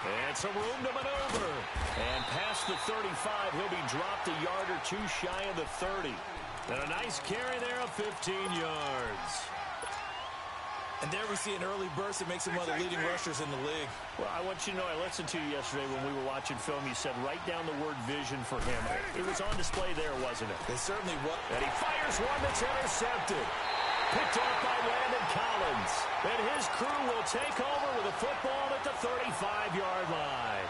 And some room to maneuver. And past the 35, he'll be dropped a yard or two shy of the 30. And a nice carry there of 15 yards. And there we see an early burst that makes him one of the leading rushers in the league. Well, I want you to know, I listened to you yesterday when we were watching film. You said write down the word vision for him. It was on display there, wasn't it? It certainly was. And he fires one that's intercepted. Picked off by Landon Collins. And his crew will take over with a football at the 35-yard line.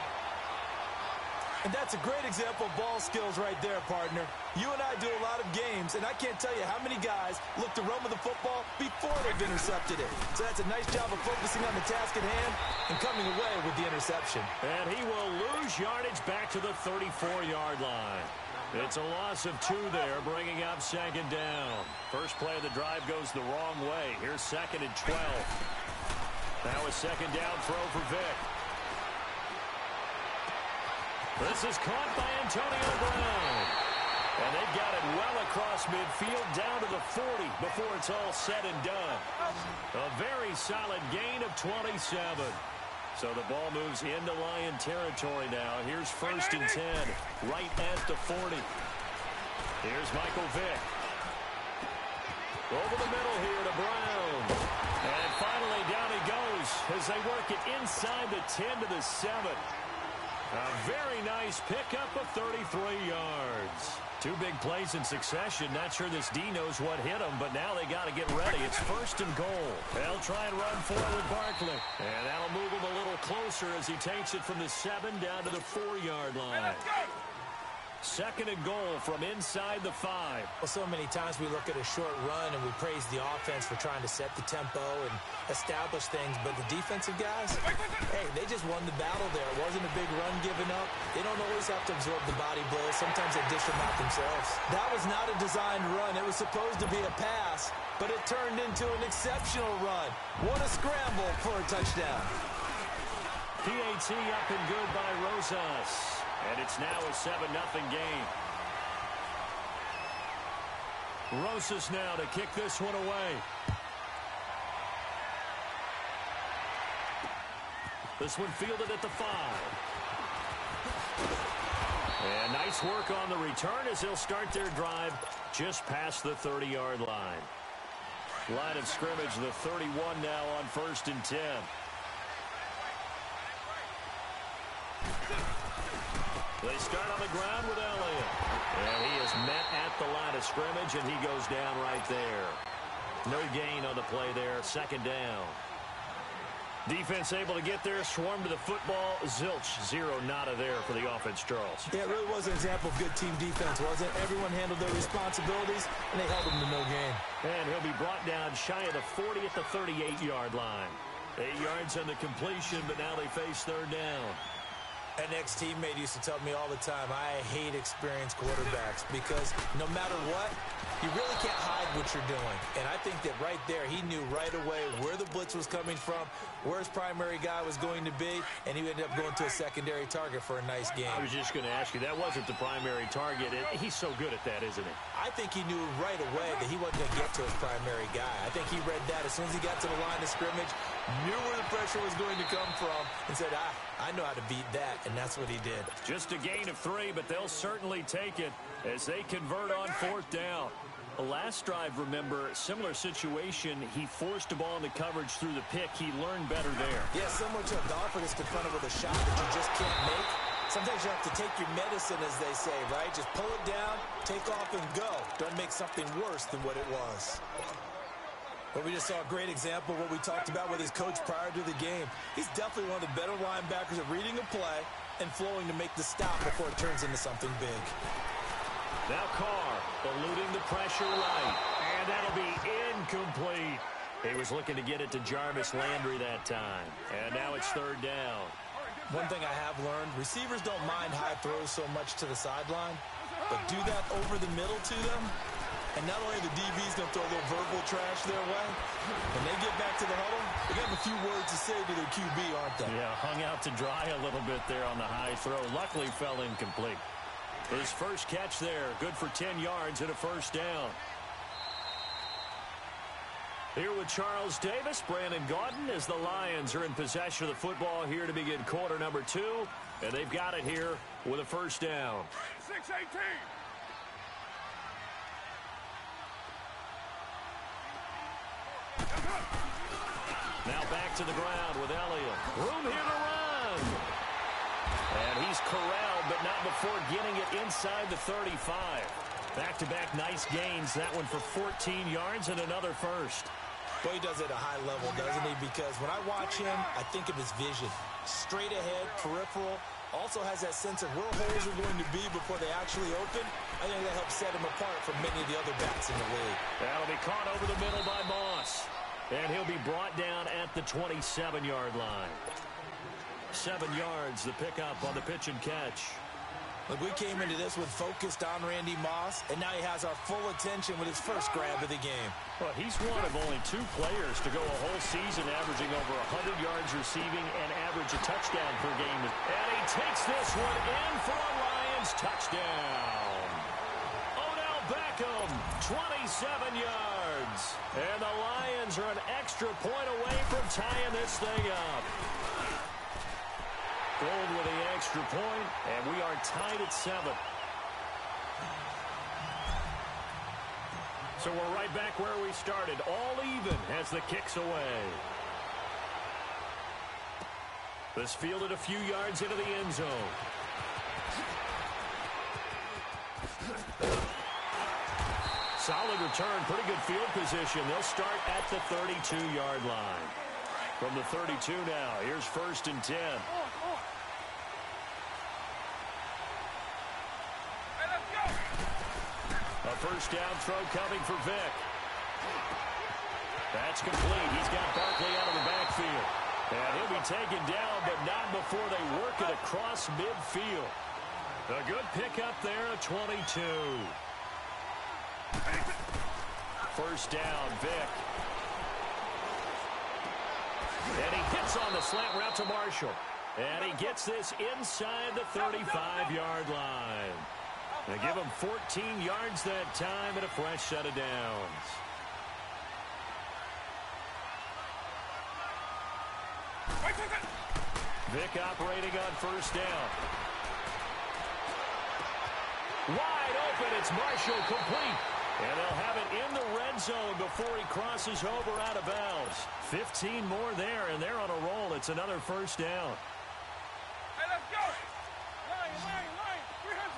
And that's a great example of ball skills right there, partner. You and I do a lot of games, and I can't tell you how many guys look to run with the football before they've intercepted it. So that's a nice job of focusing on the task at hand and coming away with the interception. And he will lose yardage back to the 34-yard line. It's a loss of 2 there, bringing up second down. First play of the drive goes the wrong way. Here's second and 12. Now a second down throw for Vick. This is caught by Antonio Brown. And they've got it well across midfield down to the 40 before it's all said and done. A very solid gain of 27. So the ball moves into Lion territory now. Here's first and 10, right at the 40. Here's Michael Vick. Over the middle here to Brown. And finally down he goes as they work it inside the 10 to the 7. A very nice pickup of 33 yards. 2 big plays in succession. Not sure this D knows what hit him, but now they got to get ready. It's first and goal. They'll try and run forward Barkley. And that'll move him a little closer as he takes it from the 7 down to the 4-yard line. Second and goal from inside the 5. Well, so many times we look at a short run and we praise the offense for trying to set the tempo and establish things, but the defensive guys, hey, they just won the battle there. It wasn't a big run given up. They don't always have to absorb the body blows. Sometimes they dish them out themselves. That was not a designed run. It was supposed to be a pass, but it turned into an exceptional run. What a scramble for a touchdown. PAT up and good by Rosas. And it's now a 7-0 game. Rosas now to kick this one away. This one fielded at the 5. And nice work on the return as they'll start their drive just past the 30-yard line. Line of scrimmage, the 31 now on first and 10. They start on the ground with Elliott. And he is met at the line of scrimmage, and he goes down right there. No gain on the play there. Second down. Defense able to get there, swarm to the football. Zilch, 0 nada there for the offense, Charles. Yeah, it really was an example of good team defense, wasn't it? Everyone handled their responsibilities, and they held them to no gain. And he'll be brought down shy of the 40 at the 38-yard line. 8 yards on the completion, but now they face third down. An ex-teammate used to tell me all the time, I hate experienced quarterbacks because no matter what, you really can't hide what you're doing. And I think that right there, he knew right away where the blitz was coming from, where his primary guy was going to be, and he ended up going to a secondary target for a nice game. I was just going to ask you, that wasn't the primary target. He's so good at that, isn't he? I think he knew right away that he wasn't going to get to his primary guy. I think he read that as soon as he got to the line of scrimmage, knew where the pressure was going to come from, and said, I know how to beat that, and that's what he did. Just a gain of 3, but they'll certainly take it as they convert on fourth down. The last drive, remember, similar situation. He forced a ball in the coverage through the pick. He learned better there. Yeah, similar to a golfer that's confronted with a shot that you just can't make. Sometimes you have to take your medicine, as they say, right? Just pull it down, take off, and go. Don't make something worse than what it was. But we just saw a great example of what we talked about with his coach prior to the game. He's definitely one of the better linebackers at reading a play and flowing to make the stop before it turns into something big. Now Carr eluding the pressure right. And that'll be incomplete. He was looking to get it to Jarvis Landry that time. And now it's third down. One thing I have learned, receivers don't mind high throws so much to the sideline, but do that over the middle to them. And not only are the DBs going to throw a little verbal trash their way, when they get back to the huddle, they got a few words to say to their QB, aren't they? Yeah, hung out to dry a little bit there on the high throw. Luckily fell incomplete. His first catch there, good for 10 yards and a first down. Here with Charles Davis, Brandon Gaudin, as the Lions are in possession of the football here to begin quarter number 2. And they've got it here with a first down. 6-18. Now back to the ground with Elliott. Room here to run. And he's corralled, but not before getting it inside the 35. Back-to-back nice gains. That one for 14 yards and another first. Well, he does it at a high level, doesn't he? Because when I watch him, I think of his vision. Straight ahead, peripheral. Also has that sense of where holes are going to be before they actually open. I think that helps set him apart from many of the other backs in the league. That'll be caught over the middle by Moss. And he'll be brought down at the 27-yard line. 7 yards, the pickup on the pitch and catch. Look, we came into this with focused on Randy Moss, and now he has our full attention with his first grab of the game. Well, he's one of only 2 players to go a whole season averaging over 100 yards receiving and average a touchdown per game. And he takes this one in for a Lions touchdown. Odell Beckham, 27 yards. And the Lions are an extra point away from tying this thing up. Gold with the extra point, and we are tied at 7. So we're right back where we started, all even as the kick's away. This fielded a few yards into the end zone. Solid return, pretty good field position. They'll start at the 32-yard line. From the 32 now, here's 1st and 10. A first down throw coming for Vick. That's complete. He's got Barkley out of the backfield. And he'll be taken down, but not before they work it across midfield. A good pickup there at 22. First down, Vick. And he hits on the slant route to Marshall. And he gets this inside the 35-yard line. They give him 14 yards that time and a fresh set of downs. Vick operating on first down. Wide open, it's Marshall complete. And they'll have it in the red zone before he crosses over out of bounds. 15 more there, and they're on a roll. It's another first down. Hey, let's go. Line. 300.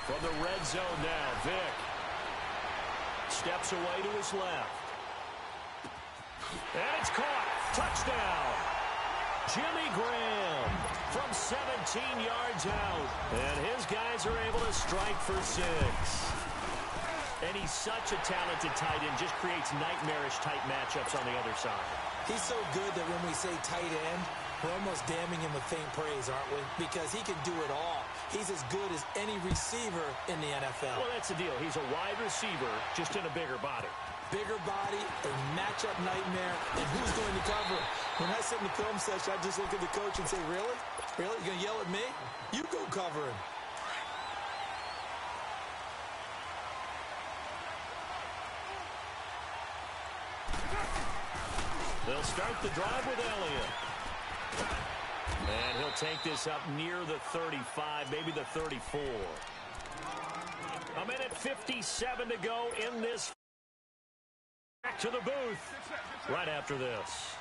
From the red zone now, Vick steps away to his left. And it's caught. Touchdown. Jimmy Graham from 17 yards out. And his guys are able to strike for 6. And he's such a talented tight end. Just creates nightmarish tight matchups on the other side. He's so good that when we say tight end, we're almost damning him with faint praise, aren't we? Because he can do it all. He's as good as any receiver in the NFL. Well, that's the deal. He's a wide receiver, just in a bigger body. Bigger body, a matchup nightmare, and who's going to cover him? When I sit in the film session, I just look at the coach and say, really? Really? You're going to yell at me? You go cover him. They'll start the drive with Elliott. And he'll take this up near the 35, maybe the 34. A minute 57 to go in this. Back to the booth right after this.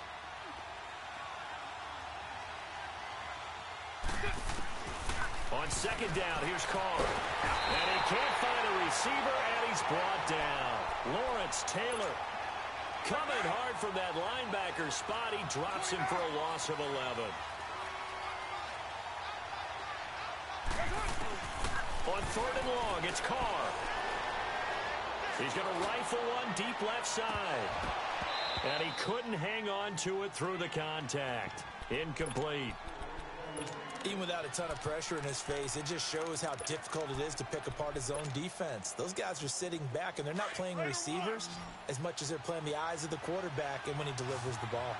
On second down, here's Carr. And he can't find a receiver, and he's brought down. Lawrence Taylor coming hard from that linebacker spot. He drops him for a loss of 11. On 3rd and long, it's Carr. He's going to rifle one deep left side. And he couldn't hang on to it through the contact. Incomplete. Even without a ton of pressure in his face, it just shows how difficult it is to pick apart his own defense. Those guys are sitting back, and they're not playing receivers as much as they're playing the eyes of the quarterback and when he delivers the ball.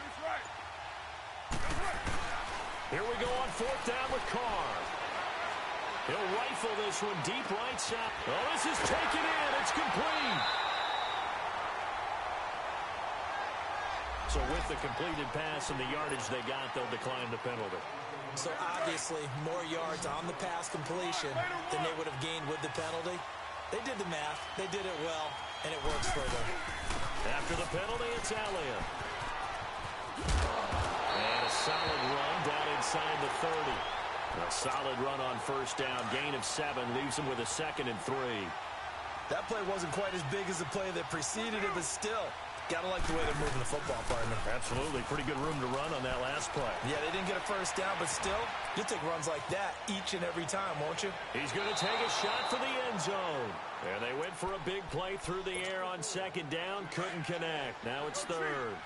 That's right. Here we go on fourth down with Carr. He'll rifle this one deep right side. Oh, this is taken in. It's complete. So with the completed pass and the yardage they got, they'll decline the penalty. So obviously more yards on the pass completion than they would have gained with the penalty. They did the math. They did it well, and it works for them. After the penalty, it's Elliott. And a solid run down inside the 30. A solid run on first down. Gain of 7 leaves him with a 2nd and 3. That play wasn't quite as big as the play that preceded it, but still, got to like the way they're moving the football, partner. Absolutely. Pretty good room to run on that last play. Yeah, they didn't get a first down, but still, you'll take runs like that each and every time, won't you? He's going to take a shot for the end zone. And they went for a big play through the air on second down. Couldn't connect. Now it's third.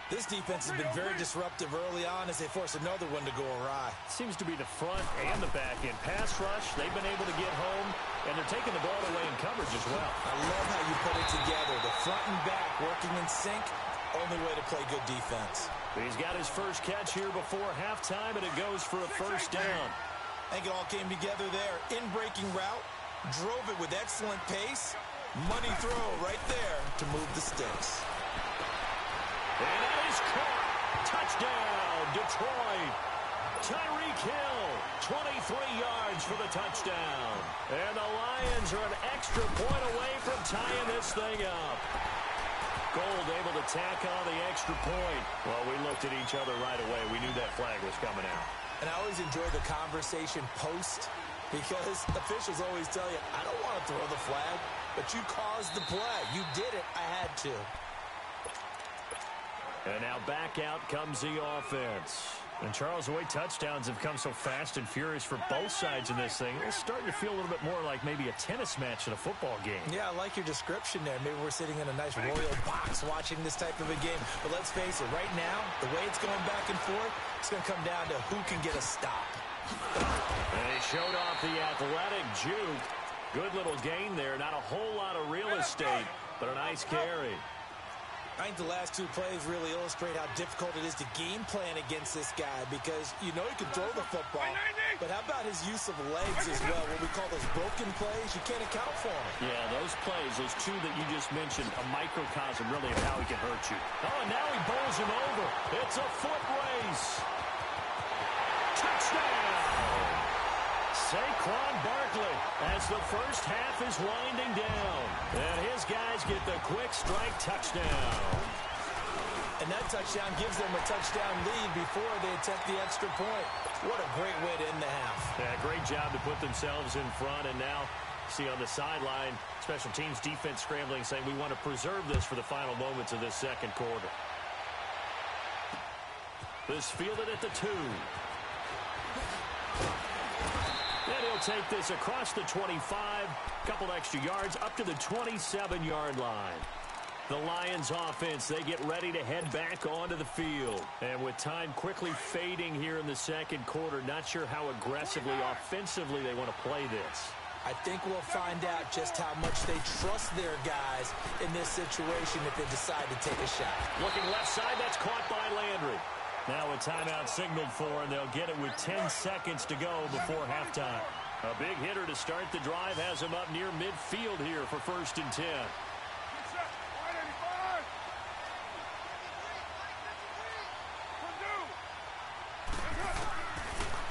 This defense has been very disruptive early on as they force another one to go awry. Seems to be the front and the back end. Pass rush, they've been able to get home, and they're taking the ball away in coverage as well. I love how you put it together. The front and back working in sync, only way to play good defense. He's got his first catch here before halftime, and it goes for a first down. I think it all came together there. In-breaking route, drove it with excellent pace. Money throw right there to move the sticks. And that is caught. Touchdown, Detroit. Tyreek Hill, 23 yards for the touchdown. And the Lions are an extra point away from tying this thing up. Gold able to tack on the extra point. Well, we looked at each other right away. We knew that flag was coming out. And I always enjoy the conversation post because officials always tell you, I don't want to throw the flag, but you caused the play. You did it. I had to. And now back out comes the offense. And Charles, the way touchdowns have come so fast and furious for both sides in this thing, it's starting to feel a little bit more like maybe a tennis match in a football game. Yeah, I like your description there. Maybe we're sitting in a nice royal box watching this type of a game. But let's face it, right now, the way it's going back and forth, it's going to come down to who can get a stop. And he showed off the athletic juke. Good little gain there. Not a whole lot of real estate, but a nice carry. I think the last two plays really illustrate how difficult it is to game plan against this guy because you know he can throw the football, but how about his use of legs as well? What we call those broken plays, you can't account for them. Yeah, those plays, those two that you just mentioned, a microcosm really of how he can hurt you. Oh, and now he bowls him over. It's a foot race. Touchdown! Saquon Barkley as the first half is winding down. And his guys get the quick strike touchdown. And that touchdown gives them a touchdown lead before they attempt the extra point. What a great way to end the half. Yeah, great job to put themselves in front. And now, see on the sideline, special teams defense scrambling, saying we want to preserve this for the final moments of this second quarter. This fielded at the 2. And he'll take this across the 25, couple extra yards, up to the 27-yard line. The Lions offense, they get ready to head back onto the field. And with time quickly fading here in the second quarter, not sure how aggressively, offensively they want to play this. I think we'll find out just how much they trust their guys in this situation if they decide to take a shot. Looking left side, that's caught by Landry. Now a timeout signaled for, and they'll get it with 10 seconds to go before halftime. A big hitter to start the drive has him up near midfield here for 1st and 10.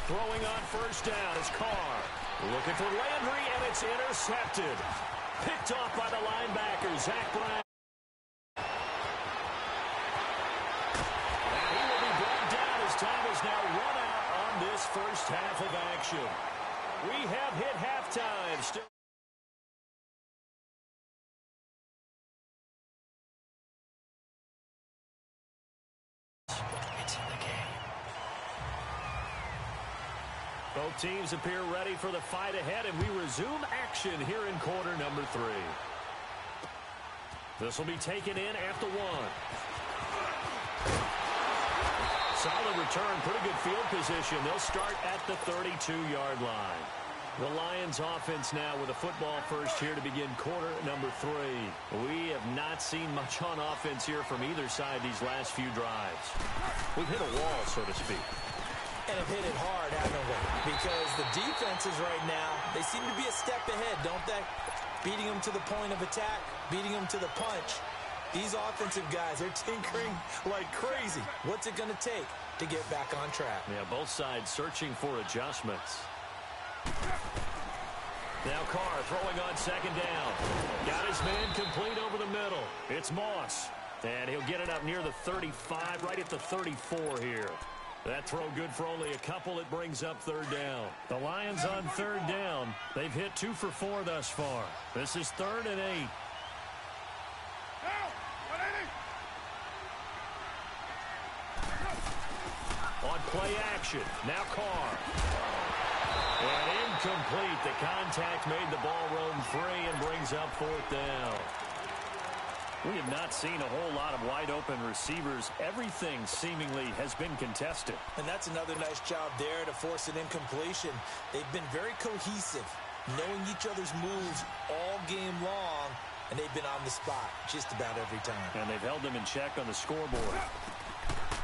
Throwing on first down is Carr. Looking for Landry, and it's intercepted. Picked off by the linebacker, Zach Brown. And he will be brought down as time is now run out on this first half of action. We have hit halftime. Still. It's in the game. Both teams appear ready for the fight ahead, and we resume action here in quarter number 3. This will be taken in at the 1. Solid return, pretty good field position. They'll start at the 32-yard line. The Lions offense now with a football first here to begin quarter number 3. We have not seen much on offense here from either side these last few drives. We've hit a wall, so to speak. And have hit it hard, haven't we? Because the defenses right now, they seem to be a step ahead, don't they? Beating them to the point of attack, beating them to the punch. These offensive guys, they're tinkering like crazy. What's it going to take to get back on track? Yeah, both sides searching for adjustments. Now Carr throwing on second down. Got his man complete over the middle. It's Moss. And he'll get it up near the 35, right at the 34 here. That throw good for only a couple. It brings up third down. The Lions on third down. They've hit 2 for 4 thus far. This is 3rd and 8. On play action. Now Carr. And incomplete. The contact made the ball roam free and brings up 4th down. We have not seen a whole lot of wide-open receivers. Everything seemingly has been contested. And that's another nice job there to force an incompletion. They've been very cohesive, knowing each other's moves all game long, and they've been on the spot just about every time. And they've held them in check on the scoreboard.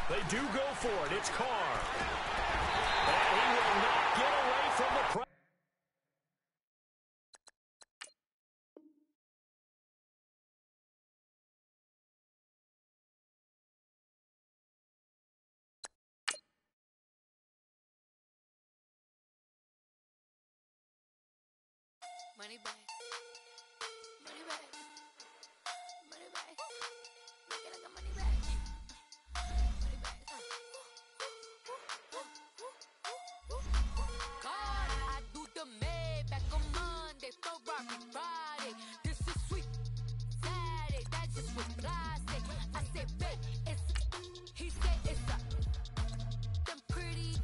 They do go for it. It's Carr. And he will not get away from the pressure. Money back. Money back. Money back. Make it like a money back. Money back. God, I do the Maybach on Monday, Ferrari Friday. This is sweet Saturday. That's just what I say. I say, babe, it's. He said it's a. Them pretty.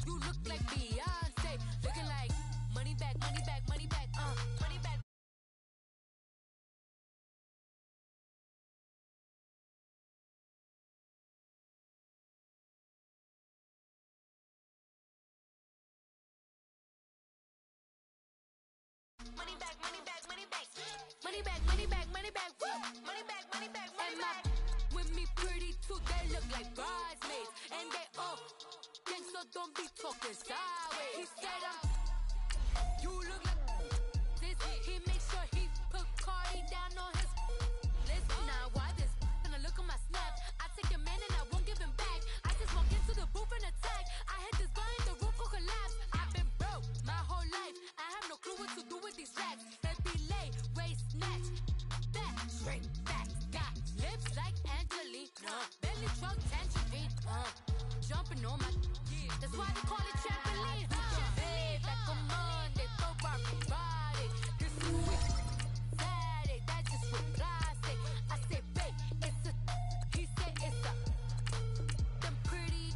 You look like Beyonce. Looking like money back, money back, money back, money back. Money back, money back, money back. Money back, money back, money back. Woo! Money back, money back, money back. With me pretty too, they look like bridesmaids. And they all think so, don't be talking sideways. He said you look like this. He make sure he put Cardi down on his list. Now why this? Gonna look at my snap. I take your man and I won't give him back. I just walk into the booth and attack. I hit this guy in the roof will collapse. I've been broke my whole life. I have no clue what to do with these racks. They be late, waist snatch, back, straight back. Got lips like Angelina, belly truck tangerine. Jumping on my, that's why they call it trampoline. Babe, back on Monday, Ferrari Friday. This is sweet Saturday, that's just what I say. I say, babe, it's a, he said it's a. Them pretty,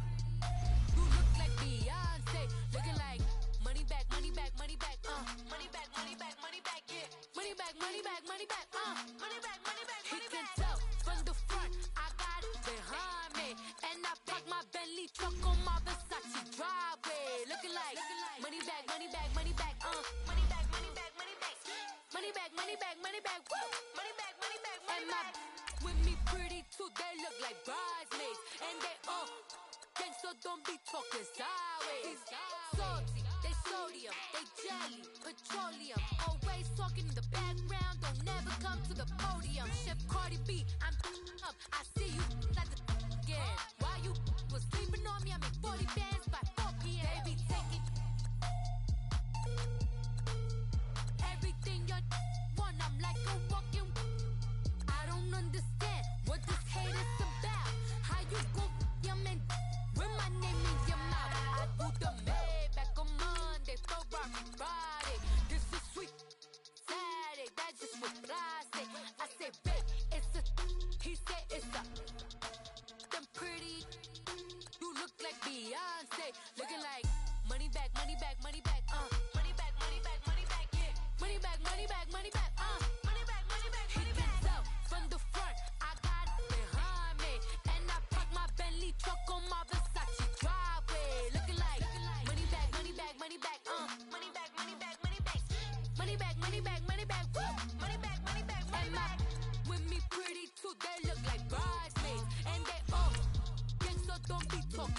you look like Beyonce. Looking like money back, money back, money back, money back, money back, money back, yeah. Money back, money back, money back, money back, money back, money back. He can tell from the front, I got it behind me. And I park my Bentley truck on my Versace driveway. Looking like money back, money back, money back, money back, money back, money back. Money back, money back, money back, woo. Money back, money back, money back. With me pretty too, they look like bridesmaids. And they all think so, don't be talking sideways. Salty, they sodium, they jelly, petroleum. Always talking in the background, don't never come to the podium. Chef Cardi B, I'm up. I see you like the again. While you was sleeping on me, I make 40 bands by 4 p.m. They be taking everything you want. I'm like a walking. I don't understand what this hate is about. How you go your man with my name in your mouth? I do the Maybach on Monday, Ferrari Friday. This is sweet Saturday, that's just what I say. I say, babe, it's a. He said it's a.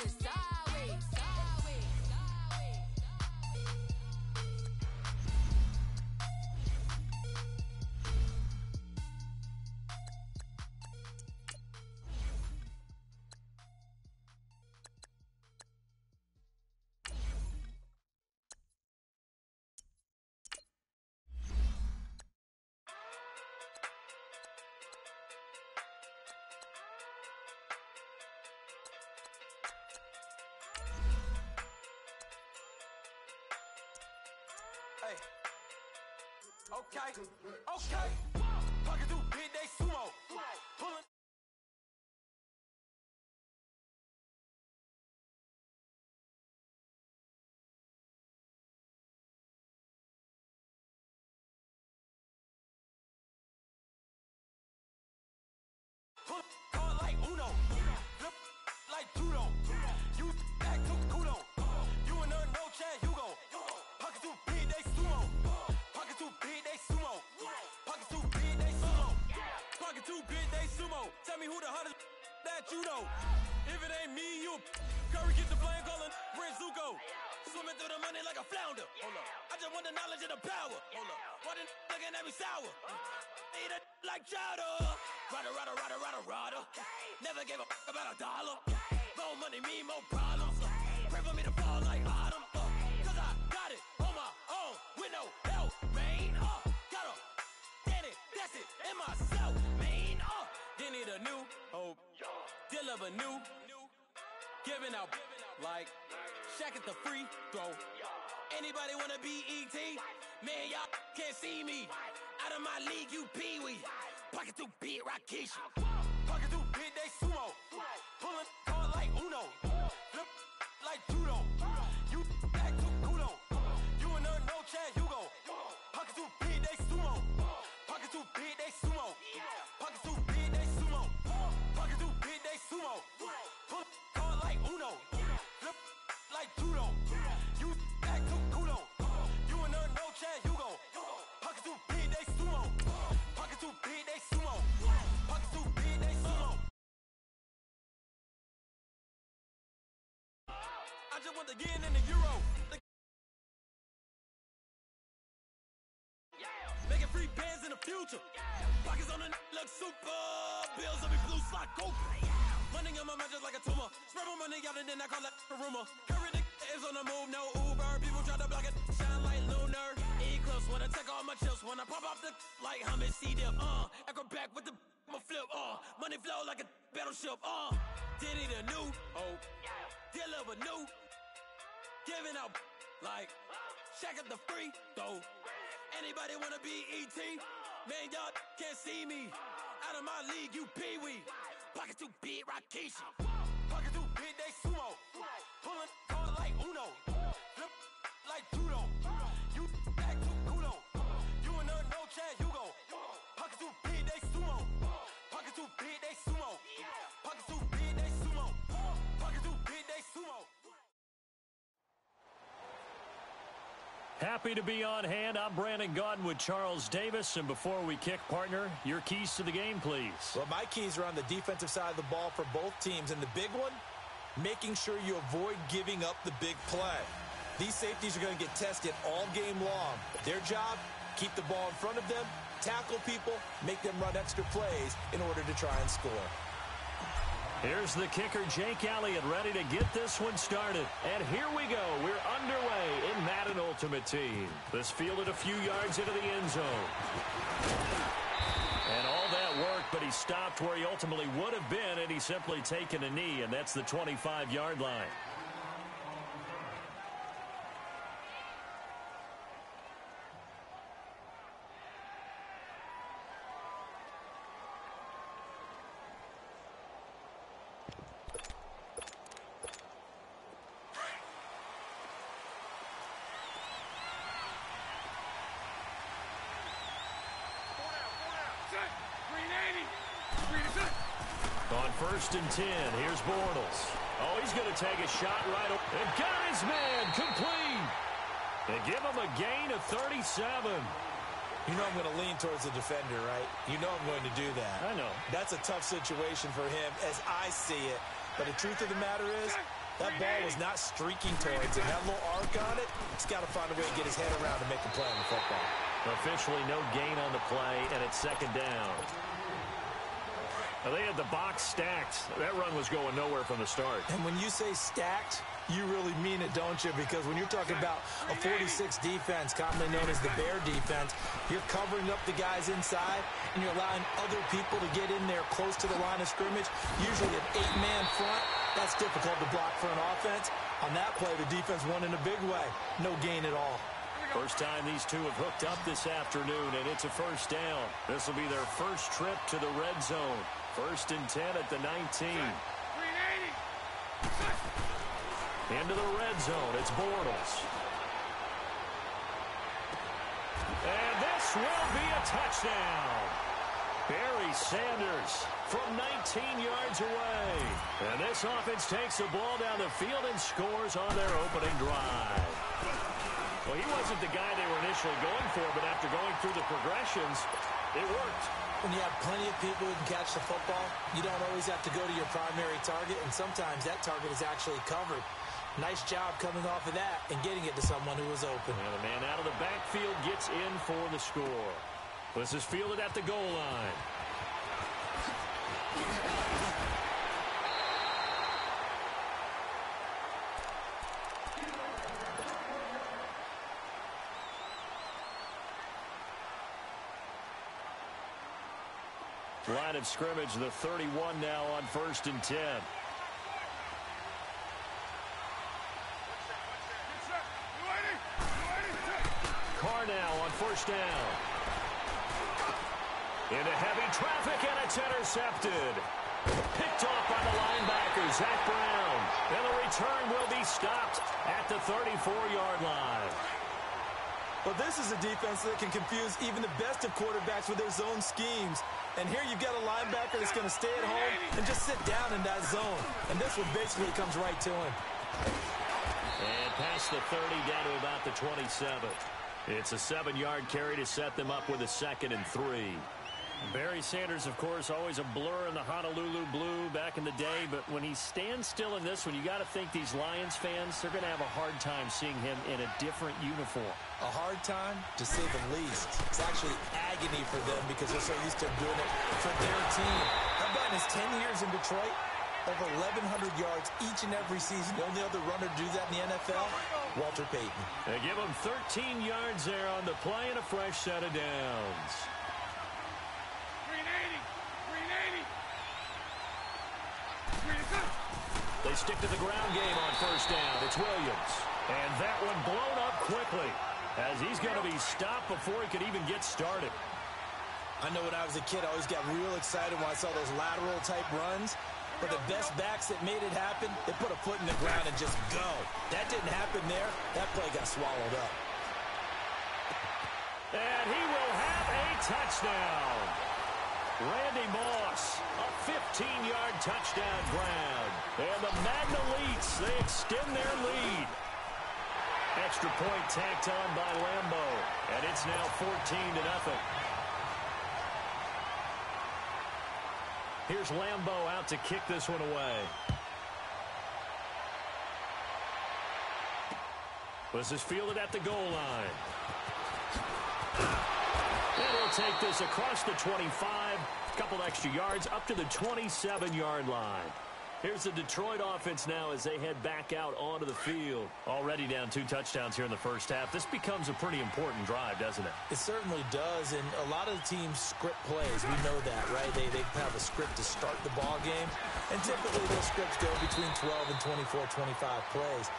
sideways, sideways. Hey. Okay. Fucking do big day sumo. Pulling. Call like Uno. Flip like judo. You back to kudo. You and her no chance, you go. Pocket too big, they sumo. Pocket too big, they sumo. Pocket too big, they sumo. Pocket too big, they sumo. Tell me who the hottest that you know. If it ain't me, you. Curry get the blame, calling Prince Zuko. Swimming through the money like a flounder. Hold up. I just want the knowledge and the power. Hold up. Why the looking at me sour? Eat it like chowder. Rada. Never gave a about a dollar. More money, me, more problems. Pray for me to fall like autumn. Cause I got it on my own with no help, man. Got a daddy, that's it, and myself, man. They need a new hope. Deal of a new. Giving out like Shaq at the free throw. Anybody wanna be ET? Man, y'all can't see me. Out of my league, you pee-wee. Pocket too big, Rakishi. Pocket too big, they sumo. Pulling call like Uno. Flip like judo. You back to kudo. You and her no chance, you go. Pocket too big, they sumo. Pocket too big, they sumo. Pocket too big, they sumo. Pocket too big, they sumo. Pull call like Uno. Flip like judo. You back to kudo. You and her no chance, you go. Pocket too big, they sumo. Pocket too big, they sumo. Pocket too big, they sumo. I just want to get in the Euro. Making free bands in the future. Pockets on the look super. Bills will be blue slot coke. Money on my mind just like a tumor. Spread my money out and then I call that a rumor. Curry is on the move, no Uber. People try to block it, shine like lunar. Eclipse when I take all my chips. When I pop off the like hummus, C-dip. Echo back with the flip. Money flow like a battleship. Diddy the new hope. Deal of a new. Giving out like Shaq at the free throw. Anybody wanna be ET? Man, y'all can't see me. Out of my league, you pee-wee. Pocket too big, Rakishi. Pocket too big, they sumo. Pulling call like Uno. Flip like judo. You back to kudo. You and her no chance, you go. Pocket too big, they sumo. Pocket too big, they sumo. Pocket too big, they sumo. Pocket too big, they sumo. Happy to be on hand. I'm Brandon Gaudin with Charles Davis. And before we kick, partner, your keys to the game, please. Well, my keys are on the defensive side of the ball for both teams. And the big one, making sure you avoid giving up the big play. These safeties are going to get tested all game long. Their job, keep the ball in front of them, tackle people, make them run extra plays in order to try and score. Here's the kicker, Jake Elliott, ready to get this one started. And here we go. We're underway in Madden Ultimate Team. This fielded a few yards into the end zone. And all that work, but he stopped where he ultimately would have been, and he's simply taken a knee, and that's the 25-yard line. On 1st and 10, here's Bortles. Oh, he's going to take a shot right up. And got his man complete. They give him a gain of 37. You know I'm going to lean towards the defender, right? You know I'm going to do that. I know. That's a tough situation for him as I see it. But the truth of the matter is, That ball was not streaking towards him. That little arc on it, he's got to find a way to get his head around to make a play on the football. Officially no gain on the play, and it's second down. Now they had the box stacked. That run was going nowhere from the start. And when you say stacked, you really mean it, don't you? Because when you're talking about a 46 defense, commonly known as the bear defense, you're covering up the guys inside, and you're allowing other people to get in there close to the line of scrimmage, usually an 8-man front. That's difficult to block for an offense. On that play, the defense won in a big way. No gain at all. First time these two have hooked up this afternoon, and it's a first down. This will be their first trip to the red zone. 1st and 10 at the 19. Into the red zone, it's Bortles. And this will be a touchdown. Barry Sanders from 19 yards away. And this offense takes the ball down the field and scores on their opening drive. Well, he wasn't the guy they were initially going for, but after going through the progressions, it worked. When you have plenty of people who can catch the football, you don't always have to go to your primary target, and sometimes that target is actually covered. Nice job coming off of that and getting it to someone who was open. And the man out of the backfield gets in for the score. This is fielded at the goal line. Line of scrimmage, the 31 now on 1st and 10. Carr now on 1st down. Into heavy traffic, and it's intercepted. Picked off by the linebacker, Zach Brown. And the return will be stopped at the 34-yard line. Well, this is a defense that can confuse even the best of quarterbacks with their zone schemes. And here you've got a linebacker that's going to stay at home and just sit down in that zone. And this one basically comes right to him. And past the 30, down to about the 27. It's a 7-yard carry to set them up with a 2nd and 3. Barry Sanders, of course, always a blur in the Honolulu blue back in the day, but when he stands still in this one, you got to think these Lions fans, they're going to have a hard time seeing him in a different uniform. A hard time, to say the least. It's actually agony for them because they're so used to doing it for their team. How about in his 10 years in Detroit? Over 1,100 yards each and every season. The only other runner to do that in the NFL, Walter Payton. They give him 13 yards there on the play and a fresh set of downs. They stick to the ground game on 1st down. It's Williams. And that one blown up quickly as he's going to be stopped before he could even get started. I know when I was a kid, I always got real excited when I saw those lateral-type runs. But the best backs that made it happen, they put a foot in the ground and just go. That didn't happen there. That play got swallowed up. And he will have a touchdown. Randy Moss, a 15-yard touchdown grab. And the Madden Elites, they extend their lead. Extra point tacked on by Lambo. And it's now 14-0. Here's Lambo out to kick this one away. This is fielded at the goal line. And he'll take this across the 25, a couple extra yards, up to the 27-yard line. Here's the Detroit offense now as they head back out onto the field. Already down 2 touchdowns here in the first half. This becomes a pretty important drive, doesn't it? It certainly does, and a lot of the teams script plays. We know that, right? They have a script to start the ball game, and typically those scripts go between 12 and 24, 25 plays.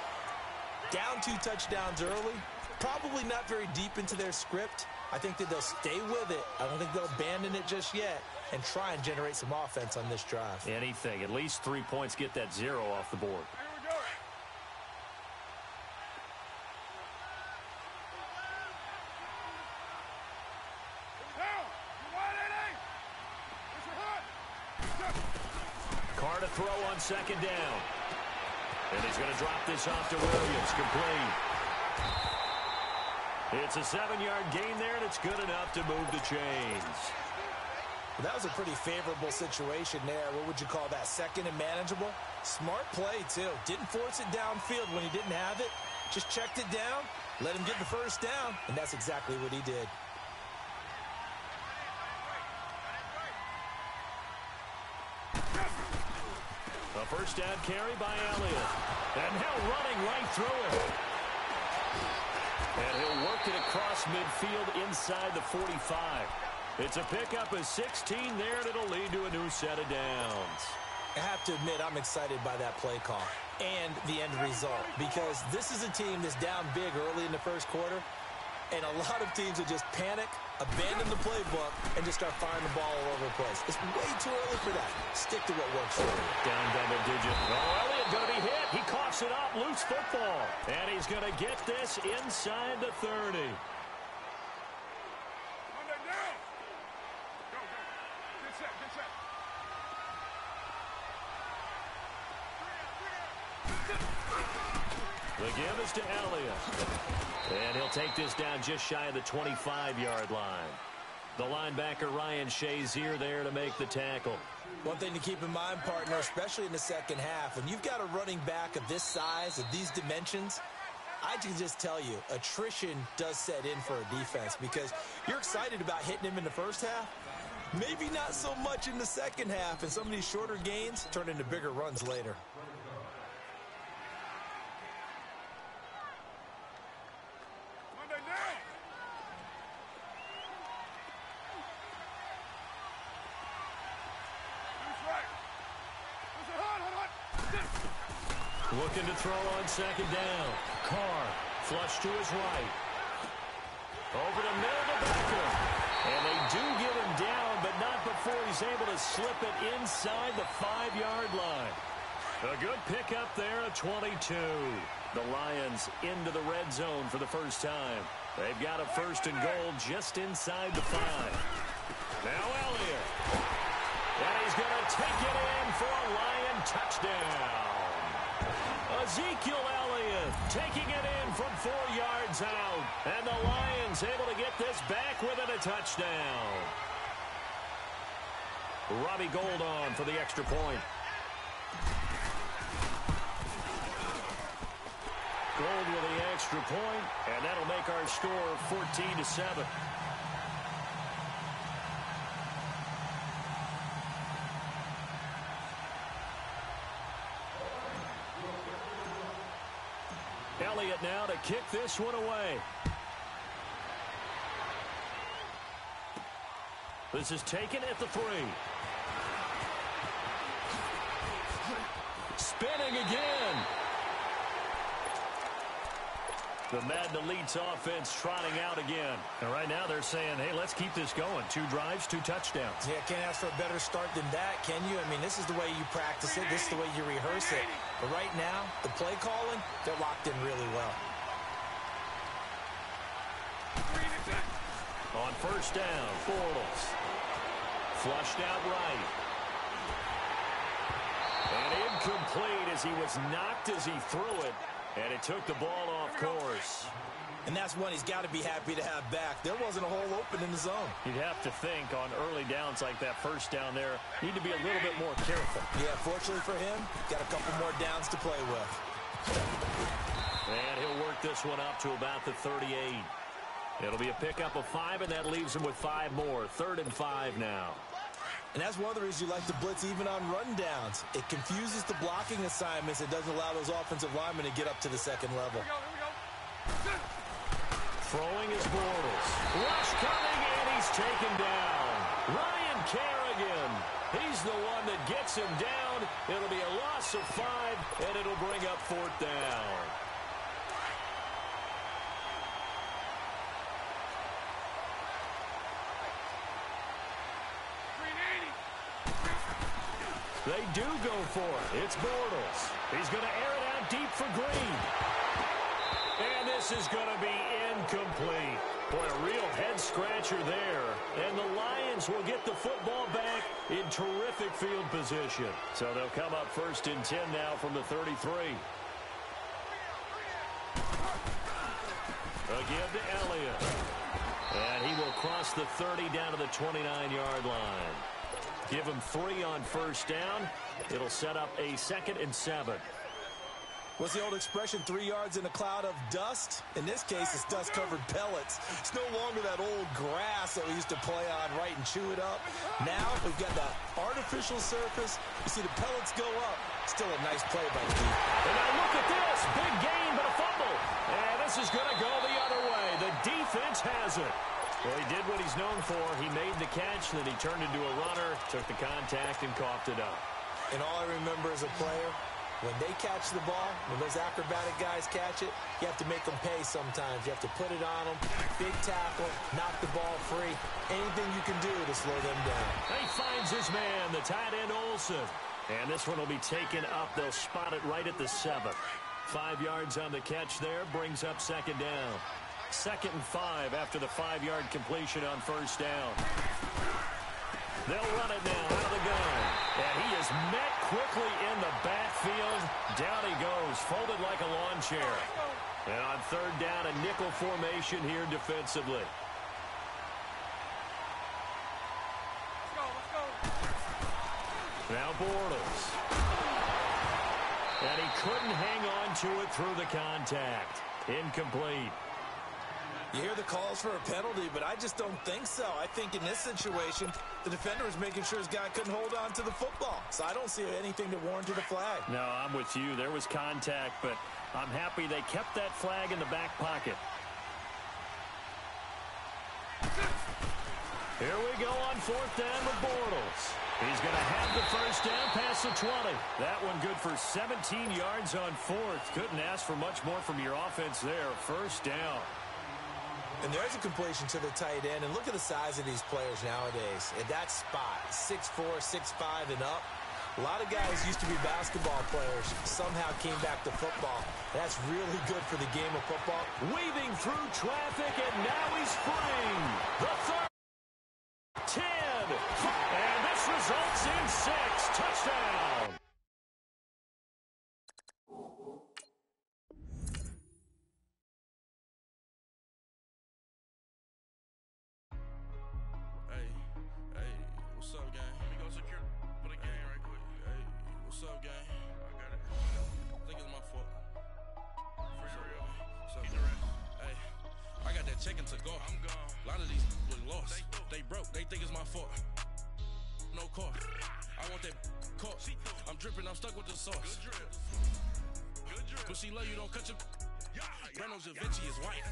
Down 2 touchdowns early, probably not very deep into their script. I think that they'll stay with it. I don't think they'll abandon it just yet and try and generate some offense on this drive. Anything. At least 3 points, get that 0 off the board. Carr to throw on 2nd down. And he's going to drop this off to Williams. Complete. It's a 7-yard gain there, and it's good enough to move the chains. Well, that was a pretty favorable situation there. What would you call that? Second and manageable? Smart play, too. Didn't force it downfield when he didn't have it. Just checked it down, let him get the first down, and that's exactly what he did. A first down carry by Elliott. And now running right through it. And he'll work it across midfield inside the 45. It's a pickup of 16 there, and it'll lead to a new set of downs. I have to admit, I'm excited by that play call and the end result, because this is a team that's down big early in the first quarter, and a lot of teams will just panic, abandon the playbook, and just start firing the ball all over the place. It's way too early for that. Stick to what works for you. Down double digit. Oh, Elliott going to be hit. He coughs it up. Loose football. And he's going to get this inside the 30. The give is to Elliott. And he'll take this down just shy of the 25-yard line. The linebacker, Ryan Shazier, there to make the tackle. One thing to keep in mind, partner, especially in the second half, when you've got a running back of this size, of these dimensions, I can just tell you, attrition does set in for a defense, because you're excited about hitting him in the first half. Maybe not so much in the second half, and some of these shorter gains turn into bigger runs later. Looking to throw on second down. Carr, flush to his right. Over the middle to Beckham. And they do get him down, but not before he's able to slip it inside the 5-yard line. A good pickup there, a 22. The Lions into the red zone for the first time. They've got a first and goal just inside the 5. Now Elliott. And he's going to take it in for a Lion touchdown. Ezekiel Elliott taking it in from 4 yards out. And the Lions able to get this back within a touchdown. Robbie Gould on for the extra point. Gould with the extra point, and that'll make our score 14-7. Elliott now to kick this one away. This is taken at the 3. Spinning again. The Madden Elite's offense trotting out again. And right now they're saying, hey, let's keep this going. 2 drives, 2 touchdowns. Yeah, can't ask for a better start than that, can you? I mean, this is the way you practice it. This is the way you rehearse it. But right now, the play calling, they're locked in really well. On first down, Bortles. Flushed out right. And incomplete as he was knocked as he threw it. And it took the ball off course. And that's one he's got to be happy to have back. There wasn't a hole open in the zone. You'd have to think on early downs like that first down there, need to be a little bit more careful. Yeah, fortunately for him, got a couple more downs to play with. And he'll work this one up to about the 38. It'll be a pickup of 5, and that leaves him with 5 more. 3rd and 5 now. And that's one of the reasons you like to blitz even on run downs. It confuses the blocking assignments. It doesn't allow those offensive linemen to get up to the second level. Throwing is Bortles. Rush coming, and he's taken down. Ryan Kerrigan. He's the one that gets him down. It'll be a loss of 5, and it'll bring up 4th down. They do go for it. It's Bortles. He's going to air it out deep for Green. And this is going to be incomplete. Boy, a real head-scratcher there. And the Lions will get the football back in terrific field position. So they'll come up 1st and 10 now from the 33. A give to Elliott. And he will cross the 30 down to the 29-yard line. Give him 3 on first down. It'll set up a 2nd and 7. What's the old expression, 3 yards in a cloud of dust? In this case, it's dust-covered pellets. It's no longer that old grass that we used to play on, right, and chew it up. Now we've got the artificial surface. You see the pellets go up. Still a nice play by the defense. And now look at this. Big gain, but a fumble. And this is going to go the other way. The defense has it. Well, he did what he's known for. He made the catch, then he turned into a runner, took the contact, and coughed it up. And all I remember as a player, when they catch the ball, when those acrobatic guys catch it, you have to make them pay sometimes. You have to put it on them, big tackle, knock the ball free. Anything you can do to slow them down. He finds his man, the tight end Olsen. And this one will be taken up. They'll spot it right at the 7. 5 yards on the catch there, brings up 2nd down. 2nd and 5 after the 5-yard completion on first down. They'll run it now out of the gun. And he is met quickly in the backfield. Down he goes, folded like a lawn chair. And on 3rd down, a nickel formation here defensively. Now Bortles. And he couldn't hang on to it through the contact. Incomplete. You hear the calls for a penalty, but I just don't think so. I think in this situation, the defender was making sure his guy couldn't hold on to the football. So I don't see anything that warranted a flag. No, I'm with you. There was contact, but I'm happy they kept that flag in the back pocket. Here we go on 4th down with Bortles. He's going to have the first down past the 20. That one good for 17 yards on 4th. Couldn't ask for much more from your offense there. First down. And there's a completion to the tight end. And look at the size of these players nowadays. At that spot, 6'4", 6'5", and up. A lot of guys used to be basketball players. Somehow came back to football. That's really good for the game of football. Weaving through traffic, and now he's free. The 10. And this results in 6. Touchdown. What's up, gang? Let me go secure for the game right quick. Hey, what's up, gang? I got it. I think it's my fault. For real. What's up? Hey, I got that chicken to go. I'm gone. A lot of these was lost. They broke. They think it's my fault. No car. I want that caught. I'm dripping. I'm stuck with the sauce. Good drip. Good drip. But she love you. Don't cut your. Reynolds Da Vinci is white.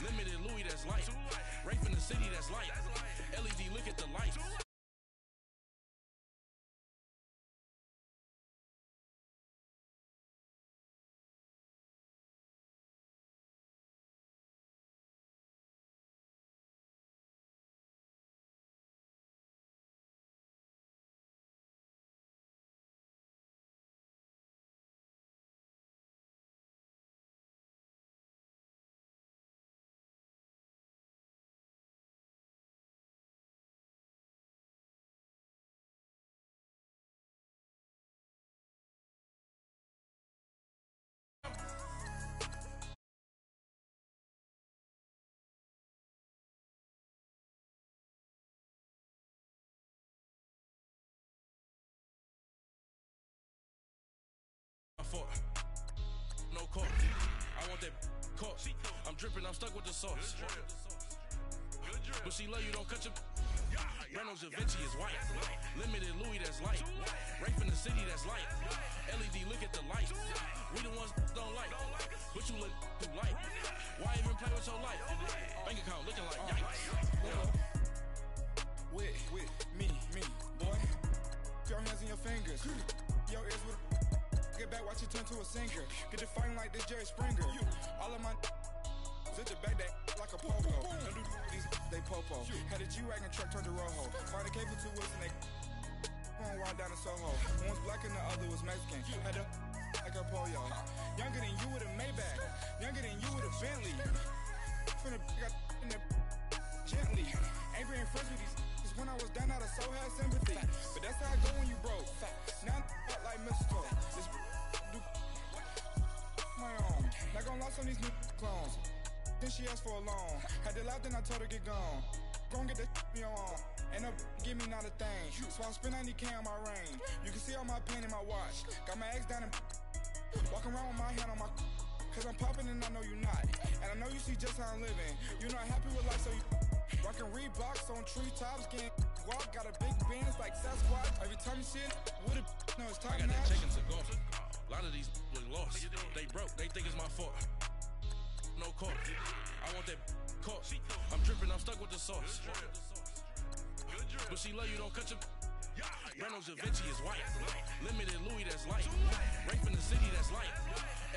Limited Louis, that's light. Rafe in the city, that's light. LED, look at the light. No car. I want that caught. I'm dripping, I'm stuck with the sauce. But she love you, don't cut your. Reynolds Da Vinci is white. Limited Louis, that's light. Rafe in the city, that's light. LED, look at the light. We the ones don't like. But you look too light. Why even play with your life? Bank account looking like yikes. With me, boy. Your hands in your fingers. Your ears with. Get back, watch it turn to a singer. Get to fighting like this Jerry Springer. All of my sit the back that like a pogo. Don't do these they popo. Had a G-Wagon truck turned to Rojo. Find a cable 2 wheels and they going wild down in Soho. One was black and the other was Mexican. Had a like a pollo. Younger than you with a Maybach. Younger than you with a Bentley. From the got in the gently. Ain't been friends with these. When I was down, I so had sympathy. But that's how I go when you broke. Now I'm like mistletoe. This do my own. Not gonna lost on these new clones. Then she asked for a loan. Had to laugh, then I told her get gone. Gon' get that me on. Ain't no give me not a thing. So I'm spending 90K on my range. You can see all my pain in my watch. Got my ex down and walking around with my hand on my cause I'm popping and I know you not. And I know you see just how I'm living. You're not happy with life, so you rockin' Reeboks on treetops, getting walk. Got a big Benz like Sasquatch. Every time you see it, with a no, it's top I got notch. that chicken to go. A lot of these was lost. They broke, they think it's my fault. No cost. I want that cost. I'm dripping, I'm stuck with the sauce. But she love you, don't cut your Breno Javinci is white. Limited Louis, that's light. Rape in the city, that's light.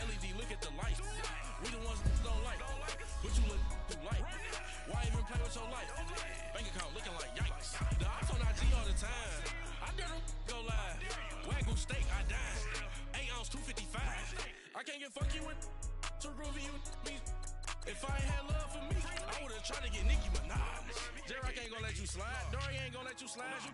LED, look at the light. We the ones that don't like. But you look too light. Why even play with your life? Bank account looking like yikes. The ops on IG all the time. I dare them go live. Wagyu steak, I died. 8 ounce, 255. I can't get funky with too groovy you me. If I ain't had love for me, I would've tried to get Nicki Minaj. J-Rock ain't gonna let you slide. Dory ain't gonna let you slide. You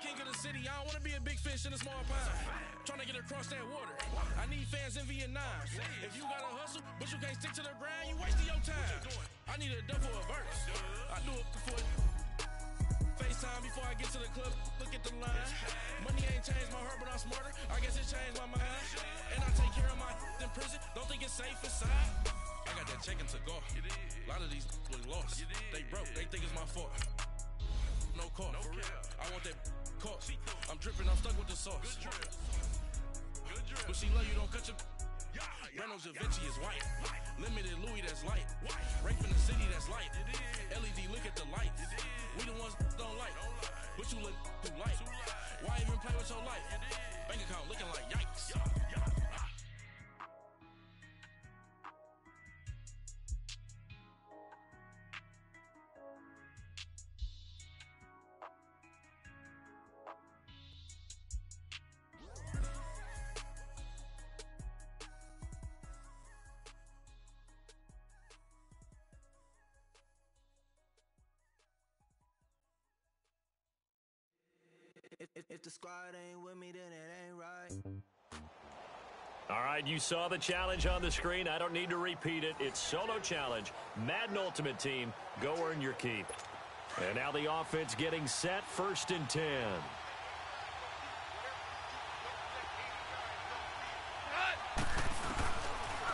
king of the city, I don't wanna be a big fish in a small pond. Trying to get across that water. I need fans in Vietnam. If you gotta hustle, but you can't stick to the grind, you wasting your time. I need a double a verse. I do it before FaceTime before I get to the club. Look at the line. Money ain't changed my heart, but I'm smarter. I guess it changed my mind. And I take care of my in prison. Don't think it's safe inside. I got that chicken to go. A lot of these was lost. They broke, they think it's my fault. No cost. I want that cost. I'm dripping, I'm stuck with the sauce. But she love you, don't cut your Breno Javinci is white. Limited Louis, that's light. Rape in the city, that's light. LED, look at the light. We the ones that don't like. But you look too light. Why even play with your life? Bank account looking like yikes. If the squad ain't with me, then it ain't right. All right, you saw the challenge on the screen. I don't need to repeat it. It's solo challenge. Madden Ultimate Team, go earn your keep. And now the offense getting set, 1st and 10.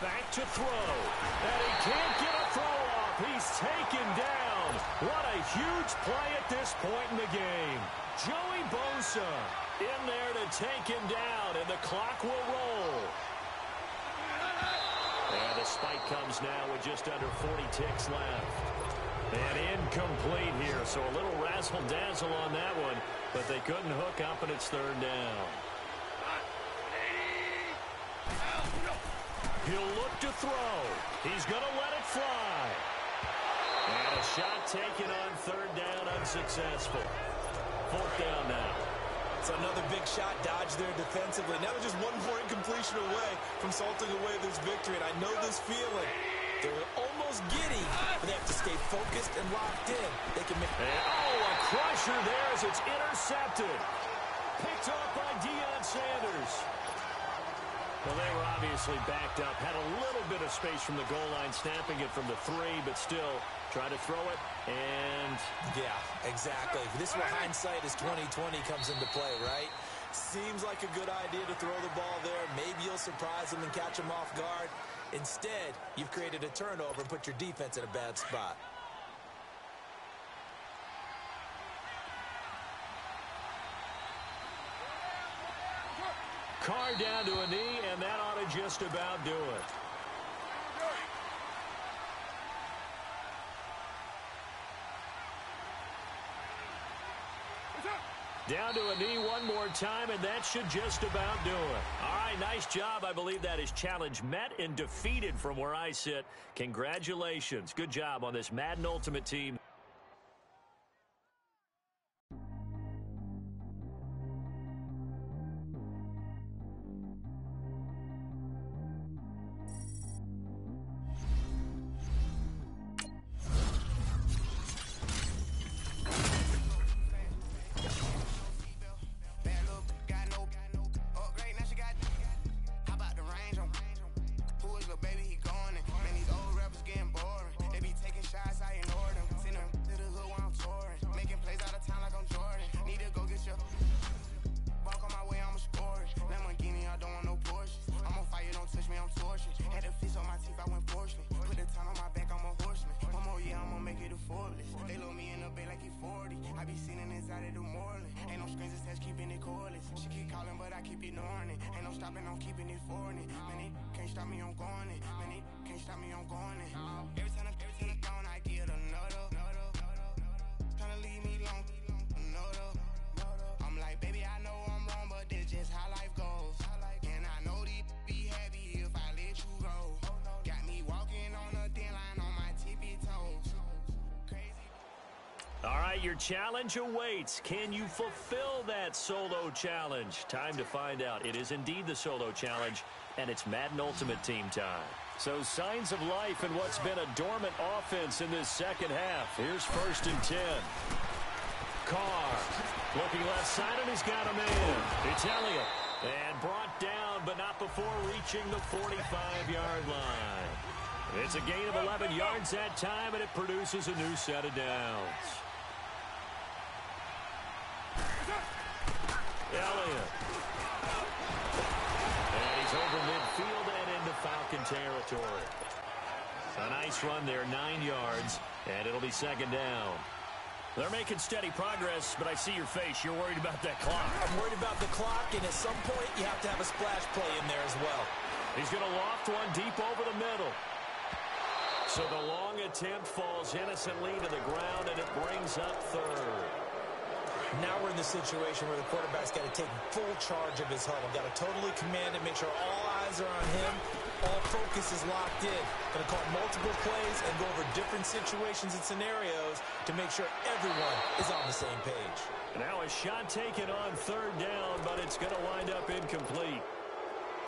Back to throw. And he can't get a throw off. He's taken down. What a huge play at this point in the game. Joey Bosa in there to take him down, and the clock will roll. And the spike comes now with just under 40 ticks left. And incomplete here, so a little razzle-dazzle on that one, but they couldn't hook up, and it's 3rd down. He'll look to throw. He's going to let it fly. And a shot taken on 3rd down, unsuccessful. 4th down now. It's another big shot dodged there defensively. Now they're just one more incompletion away from salting away this victory, and I know this feeling. They're almost giddy, but they have to stay focused and locked in. They can make... a crusher there as it's intercepted. Picked off by Deion Sanders. Well, they were obviously backed up. Had a little bit of space from the goal line, snapping it from the 3, but still trying to throw it, and... Yeah, exactly. This is where hindsight is 20/20 comes into play, right? Seems like a good idea to throw the ball there. Maybe you'll surprise them and catch them off guard. Instead, you've created a turnover and put your defense in a bad spot. Carr down to a knee, and that ought to just about do it. Down to a knee one more time, and that should just about do it. All right, nice job. I believe that is challenge met and defeated from where I sit. Congratulations. Good job on this Madden Ultimate Team. Baby, he going, and man, these old rappers getting keeping it cordless. She keep calling, but I keep ignoring it. Ain't no stopping, I'm keeping it foreign it. Man, it can't stop me, I'm going it. Man, it can't stop me, I'm going it. Every time I'm gone, I get another. Tryna leave me alone, another. I'm like, baby, I know I'm wrong, but this just how life goes. And I know these be happy if I let you go. Got me walking on a thin line on my tippy toes. All right, your challenge awaits. Can you fulfill that solo challenge? Time to find out. It is indeed the solo challenge, and it's Madden Ultimate Team time. So signs of life in what's been a dormant offense in this second half. Here's 1st and 10. Carr looking left side, and he's got a man. It's Elliott. And brought down, but not before reaching the 45-yard line. It's a gain of 11 yards that time, and it produces a new set of downs. Elliott. And he's over midfield and into Falcon territory. A nice run there, 9 yards, and it'll be 2nd down. They're making steady progress, but I see your face. You're worried about that clock. I'm worried about the clock, and at some point, you have to have a splash play in there as well. He's going to loft one deep over the middle. So the long attempt falls innocently to the ground, and it brings up 3rd. Now we're in the situation where the quarterback's got to take full charge of his huddle. Got to totally command it, make sure all eyes are on him. All focus is locked in. Going to call multiple plays and go over different situations and scenarios to make sure everyone is on the same page. Now a shot taken on 3rd down, but it's going to wind up incomplete.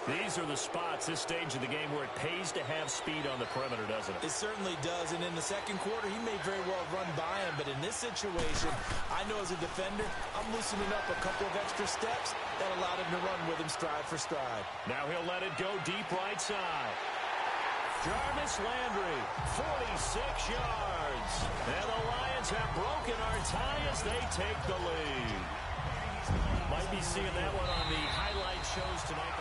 These are the spots, this stage of the game, where it pays to have speed on the perimeter, doesn't it? It certainly does, and in the second quarter, he may very well run by him, but in this situation, I know as a defender, I'm loosening up a couple of extra steps that allowed him to run with him stride for stride. Now he'll let it go deep right side. Jarvis Landry, 46 yards. And the Lions have broken our tie as they take the lead. Might be seeing that one on the highlight shows tonight.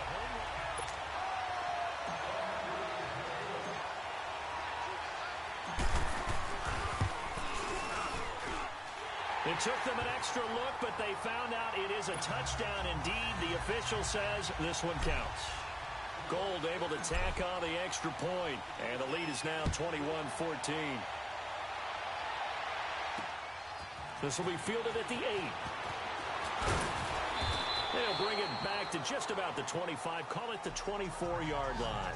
It took them an extra look, but they found out it is a touchdown indeed. The official says this one counts. Gold able to tack on the extra point, and the lead is now 21-14. This will be fielded at the 8. They'll bring it back to just about the 25, call it the 24-yard line.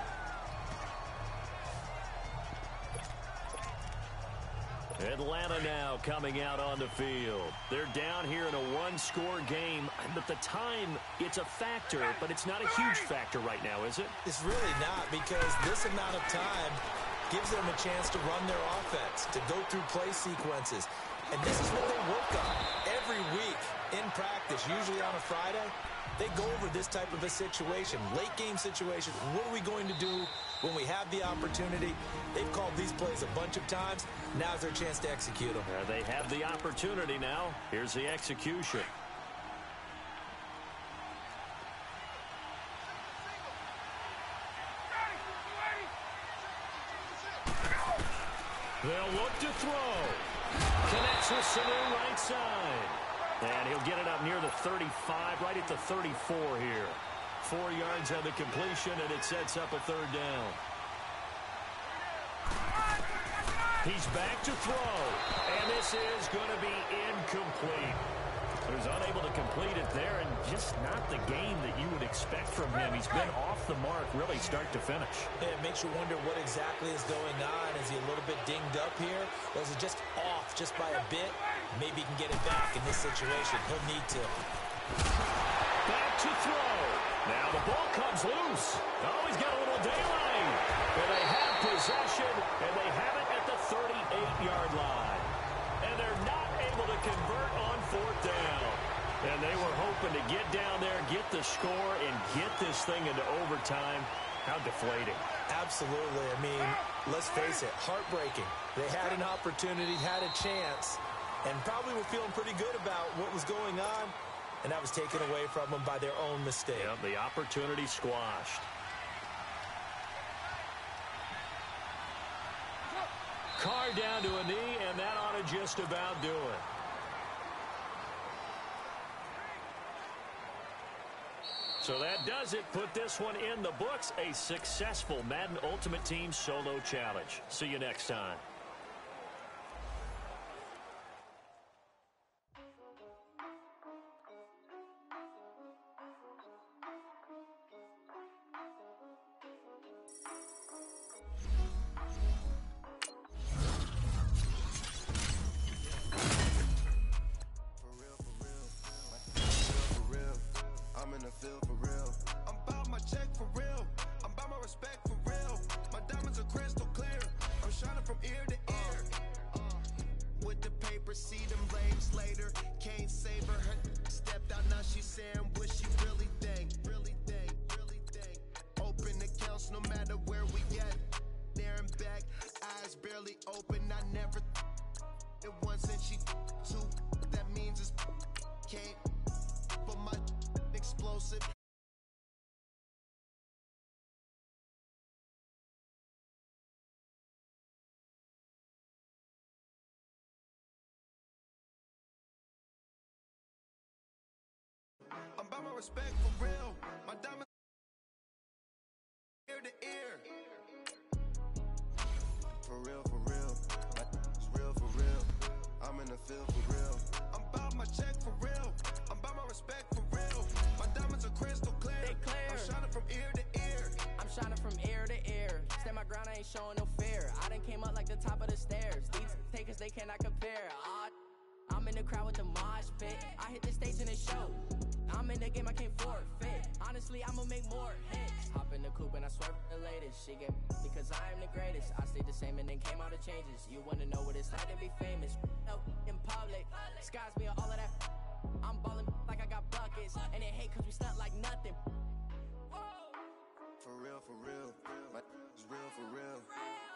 Atlanta now coming out on the field. They're down here in a one-score game, but the time, it's a factor, but it's not a huge factor right now, is it? It's really not, because this amount of time gives them a chance to run their offense, to go through play sequences. And this is what they work on every week in practice, usually on a Friday. They go over this type of a situation, late game situation. What are we going to do when we have the opportunity? They've called these plays a bunch of times. Now's their chance to execute them. They have the opportunity now. Here's the execution. They'll look to throw. Connects with Sanu right side. And he'll get it up near the 35, right at the 34 here. 4 yards on the completion, and it sets up a 3rd down. He's back to throw, and this is going to be incomplete. He was unable to complete it there, and just not the game that you would expect from him. He's been off the mark, really start to finish. Yeah, it makes you wonder what exactly is going on. Is he a little bit dinged up here, or is it just off just by a bit? Maybe he can get it back in this situation. He'll need to. Back to throw. Now the ball comes loose. Oh, he's got a little daylight. And they have possession, and they have it at the 38-yard line. And they're not able to convert on 4th down. And they were hoping to get down there, get the score, and get this thing into overtime. How deflating. Absolutely. I mean, let's face it, heartbreaking. They had an opportunity, had a chance, and probably were feeling pretty good about what was going on, and that was taken away from them by their own mistake. Yep, the opportunity squashed. Carr down to a knee, and that ought to just about do it. So that does it. Put this one in the books. A successful Madden Ultimate Team solo challenge. See you next time. I'm by my respect for real. My diamonds ear to ear. For real, for real. It's real for real. I'm in the field for real. I'm about my check for real. I'm by my respect for real. My diamonds are crystal clear. They clear. I'm shining from ear to ear. I'm shining from ear to ear. Stand my ground, I ain't showing no fear. I done came up like the top of the stairs. These takers, they cannot compare. I'm in the crowd with the mosh pit. I hit the stage and it show. I'm in the game, I can't forfeit. Honestly, I'ma make more hits. Hop in the coupe and I swerve the latest. She get because I am the greatest. I stayed the same and then came out of changes. You wanna know what it's like to be famous? No, in public, skies me all of that. I'm ballin' like I got buckets. And they hate cause we stunt like nothing. For real, for real. It's real for real.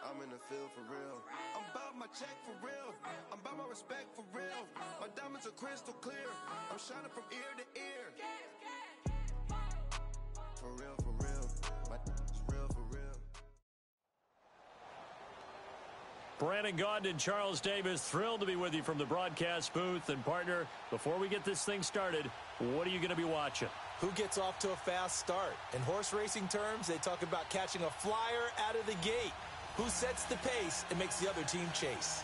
I'm in the field for real. I'm about my check for real. I'm about my respect for real. My diamonds are crystal clear. I'm shining from ear to ear. For real, for real. It's real for real. Brandon Gaudin and Charles Davis, thrilled to be with you from the broadcast booth. And, partner, before we get this thing started, what are you going to be watching? Who gets off to a fast start? In horse racing terms, they talk about catching a flyer out of the gate. Who sets the pace and makes the other team chase?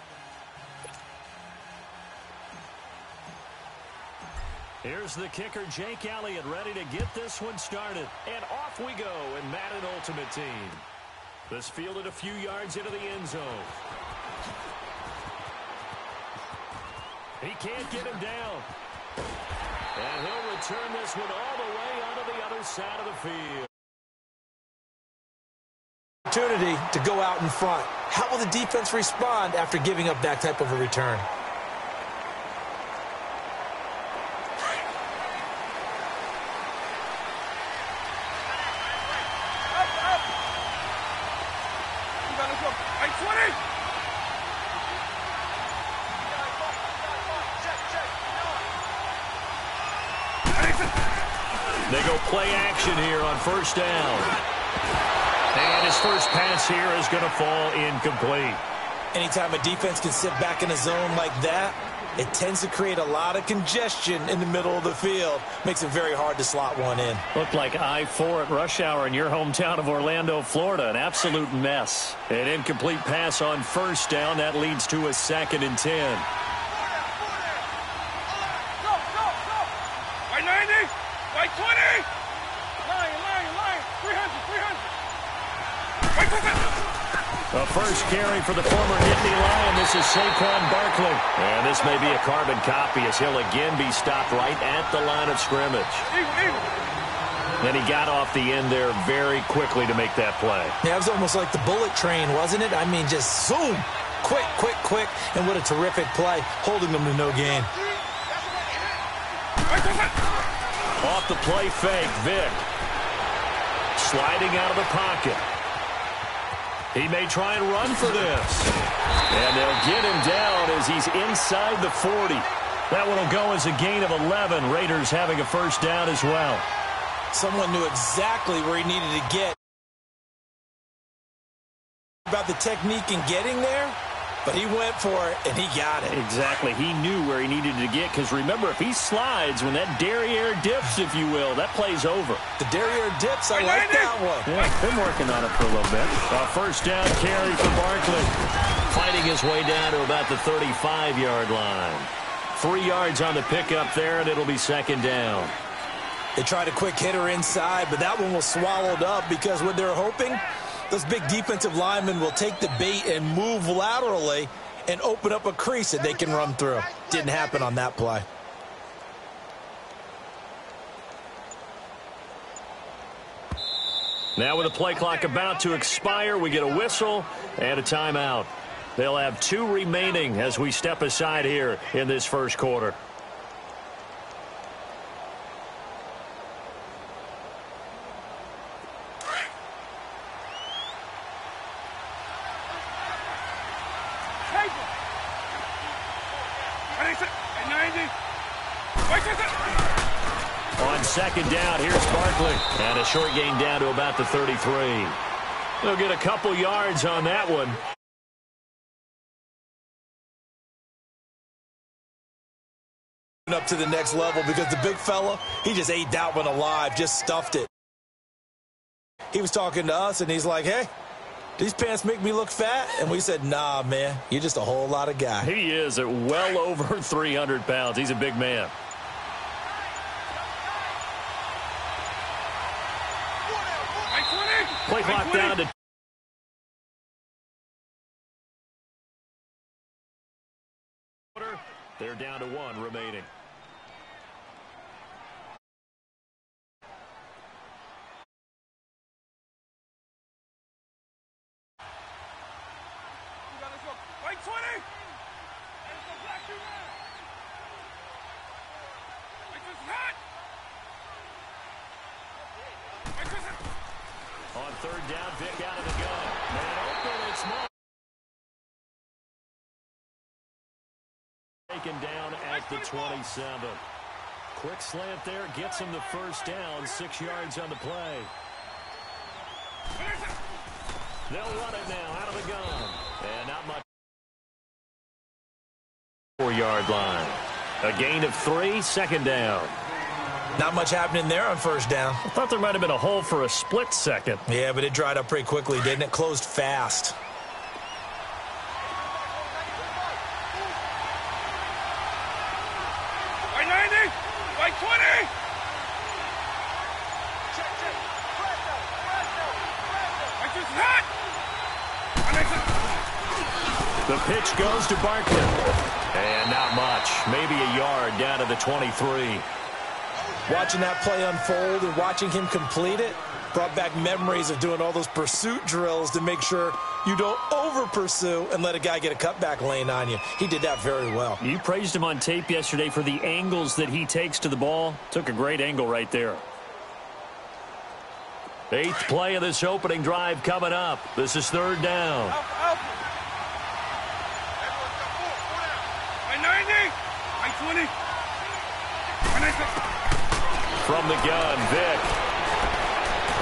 Here's the kicker, Jake Elliott, ready to get this one started. And off we go in Madden Ultimate Team. This fielded a few yards into the end zone. He can't get him down. And he'll return this one all the way onto the other side of the field. Opportunity to go out in front. How will the defense respond after giving up that type of a return? They go play action here on first down. And his first pass here is going to fall incomplete. Anytime a defense can sit back in a zone like that, it tends to create a lot of congestion in the middle of the field. Makes it very hard to slot one in. Looked like I-4 at rush hour in your hometown of Orlando, Florida. An absolute mess. An incomplete pass on first down. That leads to a 2nd and 10. White 90, white 20. Line, 300. White 20. A first carry for the former Nittany Lion. This is Saquon Barkley. And this may be a carbon copy as he'll again be stopped right at the line of scrimmage. And he got off the end there very quickly to make that play. Yeah, it was almost like the bullet train, wasn't it? I mean, just zoom. Quick. And what a terrific play, holding them to no gain. Off the play fake, Vic. Sliding out of the pocket. He may try and run for this. And they'll get him down as he's inside the 40. That one will go as a gain of 11. Raiders having a first down as well. Someone knew exactly where he needed to get. About the technique in getting there, But he went for it, and he got it. Exactly. He knew where he needed to get, because remember, if he slides, when that derriere dips, if you will, that play's over. The derriere dips, I like that one. Yeah, been working on it for a little bit. A first down carry for Barkley. Fighting his way down to about the 35-yard line. 3 yards on the pickup there, and it'll be second down. They tried a quick hitter inside, but that one was swallowed up because what they're hoping, those big defensive linemen will take the bait and move laterally and open up a crease that they can run through. Didn't happen on that play. Now with the play clock about to expire, we get a whistle and a timeout. They'll have 2 remaining as we step aside here in this first quarter. On second down, here's Barkley. And a short gain down to about the 33. They'll get a couple yards on that one. Up to the next level because the big fella, he just ate that one alive, just stuffed it. He was talking to us, and he's like, hey, these pants make me look fat? And we said, nah, man, you're just a whole lot of guy. He is at well over 300 pounds. He's a big man. Play clock down to... They're down to 1 remaining. On third down, Vic out of the gun. Man open, it's not. Taken down at the 27. Quick slant there, gets him the first down, 6 yards on the play. They'll run it now out of the gun. And not much. 4-yard line. A gain of 3, second down. Not much happening there on first down. I thought there might have been a hole for a split second. Yeah, but it dried up pretty quickly, didn't it? Closed fast. White 90, white 20. The pitch goes to Barkley. And not much. Maybe a yard down to the 23. Watching that play unfold and watching him complete it brought back memories of doing all those pursuit drills to make sure you don't over-pursue and let a guy get a cutback lane on you. He did that very well. You praised him on tape yesterday for the angles that he takes to the ball. Took a great angle right there. 8th play of this opening drive coming up. This is third down. White 90, white 20. From the gun, Vic.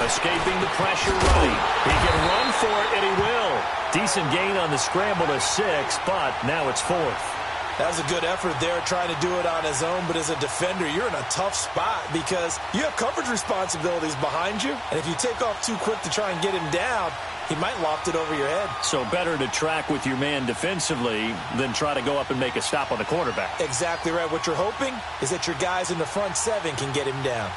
Escaping the pressure right. He can run for it, and he will. Decent gain on the scramble to 6, but now it's 4th. That was a good effort there trying to do it on his own, but as a defender, you're in a tough spot because you have coverage responsibilities behind you, and if you take off too quick to try and get him down, he might loft it over your head. So better to track with your man defensively than try to go up and make a stop on the quarterback. Exactly right. What you're hoping is that your guys in the front 7 can get him down.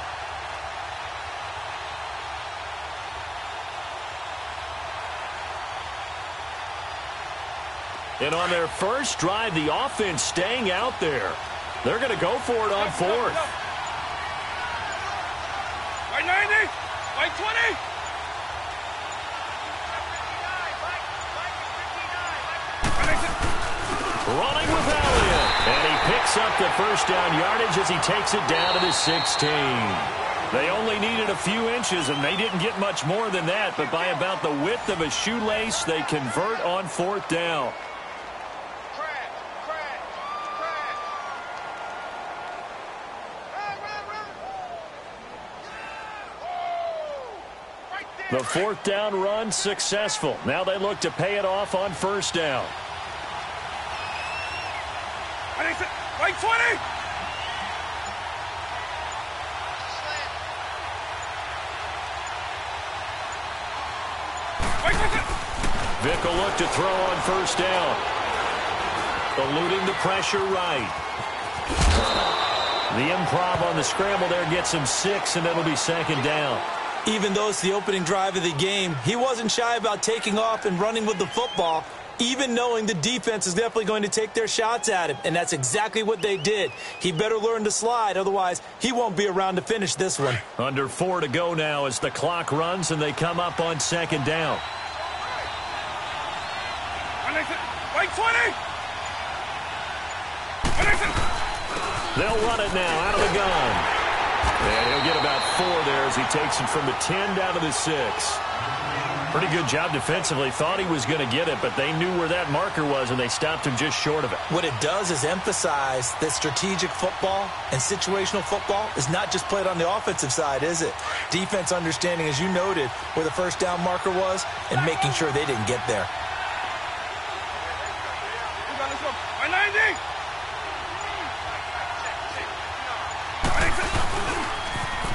And on their first drive, the offense staying out there. They're going to go for it on 4th. White 90, white 20. Running with Elliott. And he picks up the first down yardage as he takes it down to the 16. They only needed a few inches, and they didn't get much more than that. But by about the width of a shoelace, they convert on 4th down. The 4th down run successful. Now they look to pay it off on first down. Right 20! Vick will look to throw on first down. Eluding the pressure right. The improv on the scramble there gets him 6, and it'll be second down. Even though it's the opening drive of the game, he wasn't shy about taking off and running with the football, even knowing the defense is definitely going to take their shots at him, and that's exactly what they did. He better learn to slide, otherwise he won't be around to finish this one. Under 4 to go now as the clock runs, and they come up on second down. Right 20! They'll run it now out of the gun. And he'll get about 4 there as he takes it from the 10 down to the 6. Pretty good job defensively. Thought he was going to get it, but they knew where that marker was, and they stopped him just short of it. What it does is emphasize that strategic football and situational football is not just played on the offensive side, is it? Defense understanding, as you noted, where the first down marker was and making sure they didn't get there. Let's go. 90!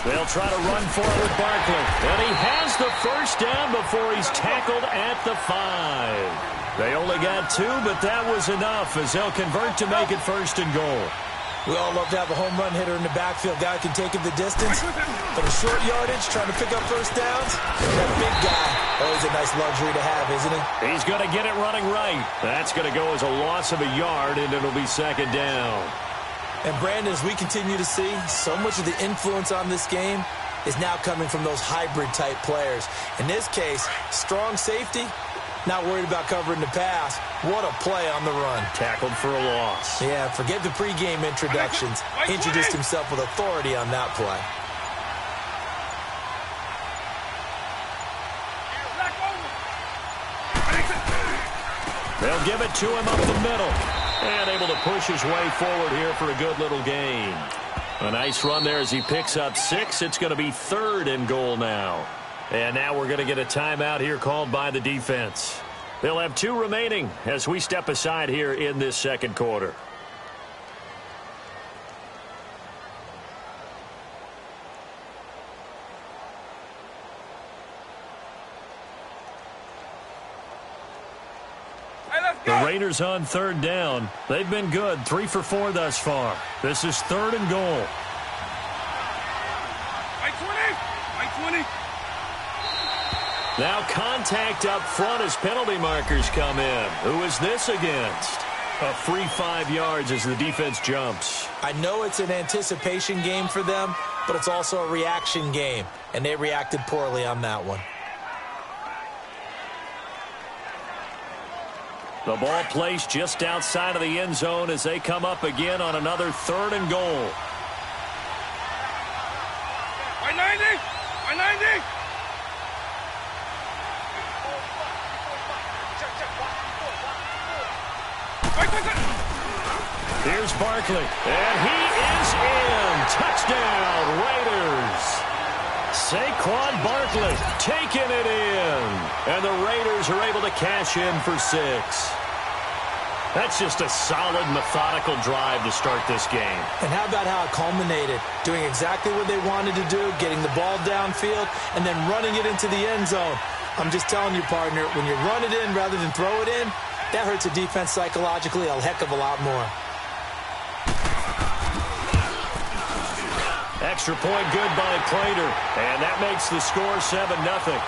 They'll try to run for it with Barkley. And he has the first down before he's tackled at the 5. They only got 2, but that was enough as they'll convert to make it first and goal. We all love to have a home run hitter in the backfield. Guy can take it the distance. But a short yardage, trying to pick up first downs, that big guy, always a nice luxury to have, isn't he? He's going to get it running right. That's going to go as a loss of a yard, and it'll be second down. And, Brandon, as we continue to see, so much of the influence on this game is now coming from those hybrid-type players. In this case, strong safety, not worried about covering the pass. What a play on the run. Tackled for a loss. Yeah, forget the pregame introductions. Introduced himself with authority on that play. They'll give it to him up the middle. And able to push his way forward here for a good little gain. A nice run there as he picks up 6. It's going to be 3rd and goal now. And now we're going to get a timeout here called by the defense. They'll have 2 remaining as we step aside here in this second quarter. The Raiders on 3rd down. They've been good, 3 for 4 thus far. This is 3rd and goal. Right 20! Right 20! Now contact up front as penalty markers come in. Who is this against? A free 5 yards as the defense jumps. I know it's an anticipation game for them, but it's also a reaction game, and they reacted poorly on that one. The ball placed just outside of the end zone as they come up again on another 3rd and goal. Right 90! Right 90! Here's Barkley, and he is in. Touchdown, Raiders. Saquon Barkley taking it in. And the Raiders are able to cash in for 6. That's just a solid, methodical drive to start this game. And how about how it culminated? Doing exactly what they wanted to do, getting the ball downfield, and then running it into the end zone. I'm just telling you, partner, when you run it in rather than throw it in, that hurts a defense psychologically a heck of a lot more. Extra point good by Prater, and that makes the score 7-0.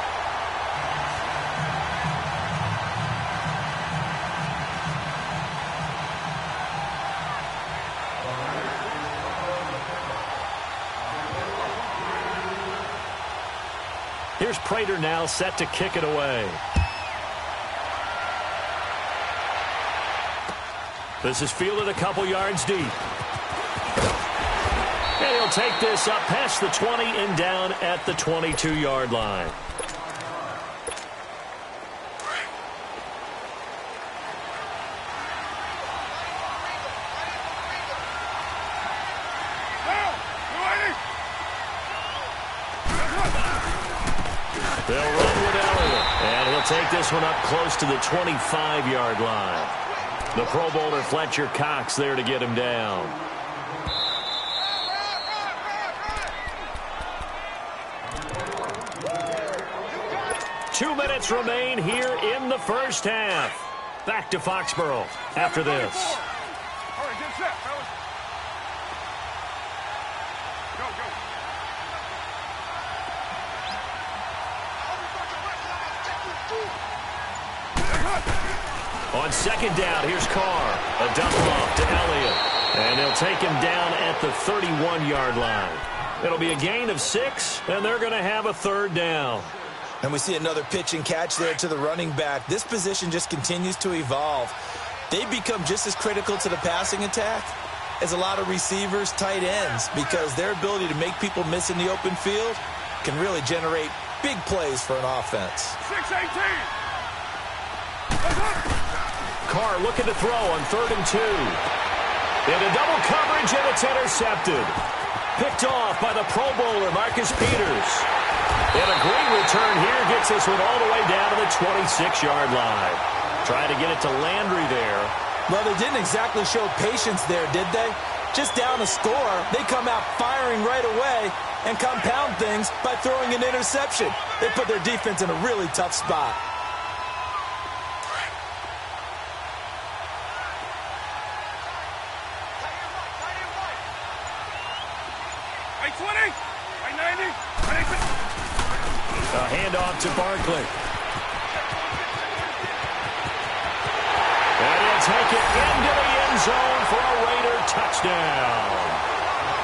Here's Prater now set to kick it away. This is fielded a couple yards deep. And he'll take this up past the 20 and down at the 22-yard line. They'll run with Elliott, and he'll take this one up close to the 25-yard line. The Pro Bowler Fletcher Cox there to get him down. Two minutes remain here in the first half. Back to Foxborough after this. On second down, here's Carr. A dump off to Elliott. And they'll take him down at the 31-yard line. It'll be a gain of 6, and they're going to have a third down. And we see another pitch and catch there to the running back. This position just continues to evolve. They become just as critical to the passing attack as a lot of receivers, tight ends, because their ability to make people miss in the open field can really generate big plays for an offense. 6-18. Carr looking to throw on 3rd and 2. Into double coverage, and it's intercepted. Picked off by the Pro Bowler, Marcus Peters. And a great return here gets this one all the way down to the 26-yard line. Trying to get it to Landry there. Well, they didn't exactly show patience there, did they? Just down a score, they come out firing right away and compound things by throwing an interception. They put their defense in a really tough spot. A handoff to Barkley. And he'll take it into the end zone for a Raider touchdown.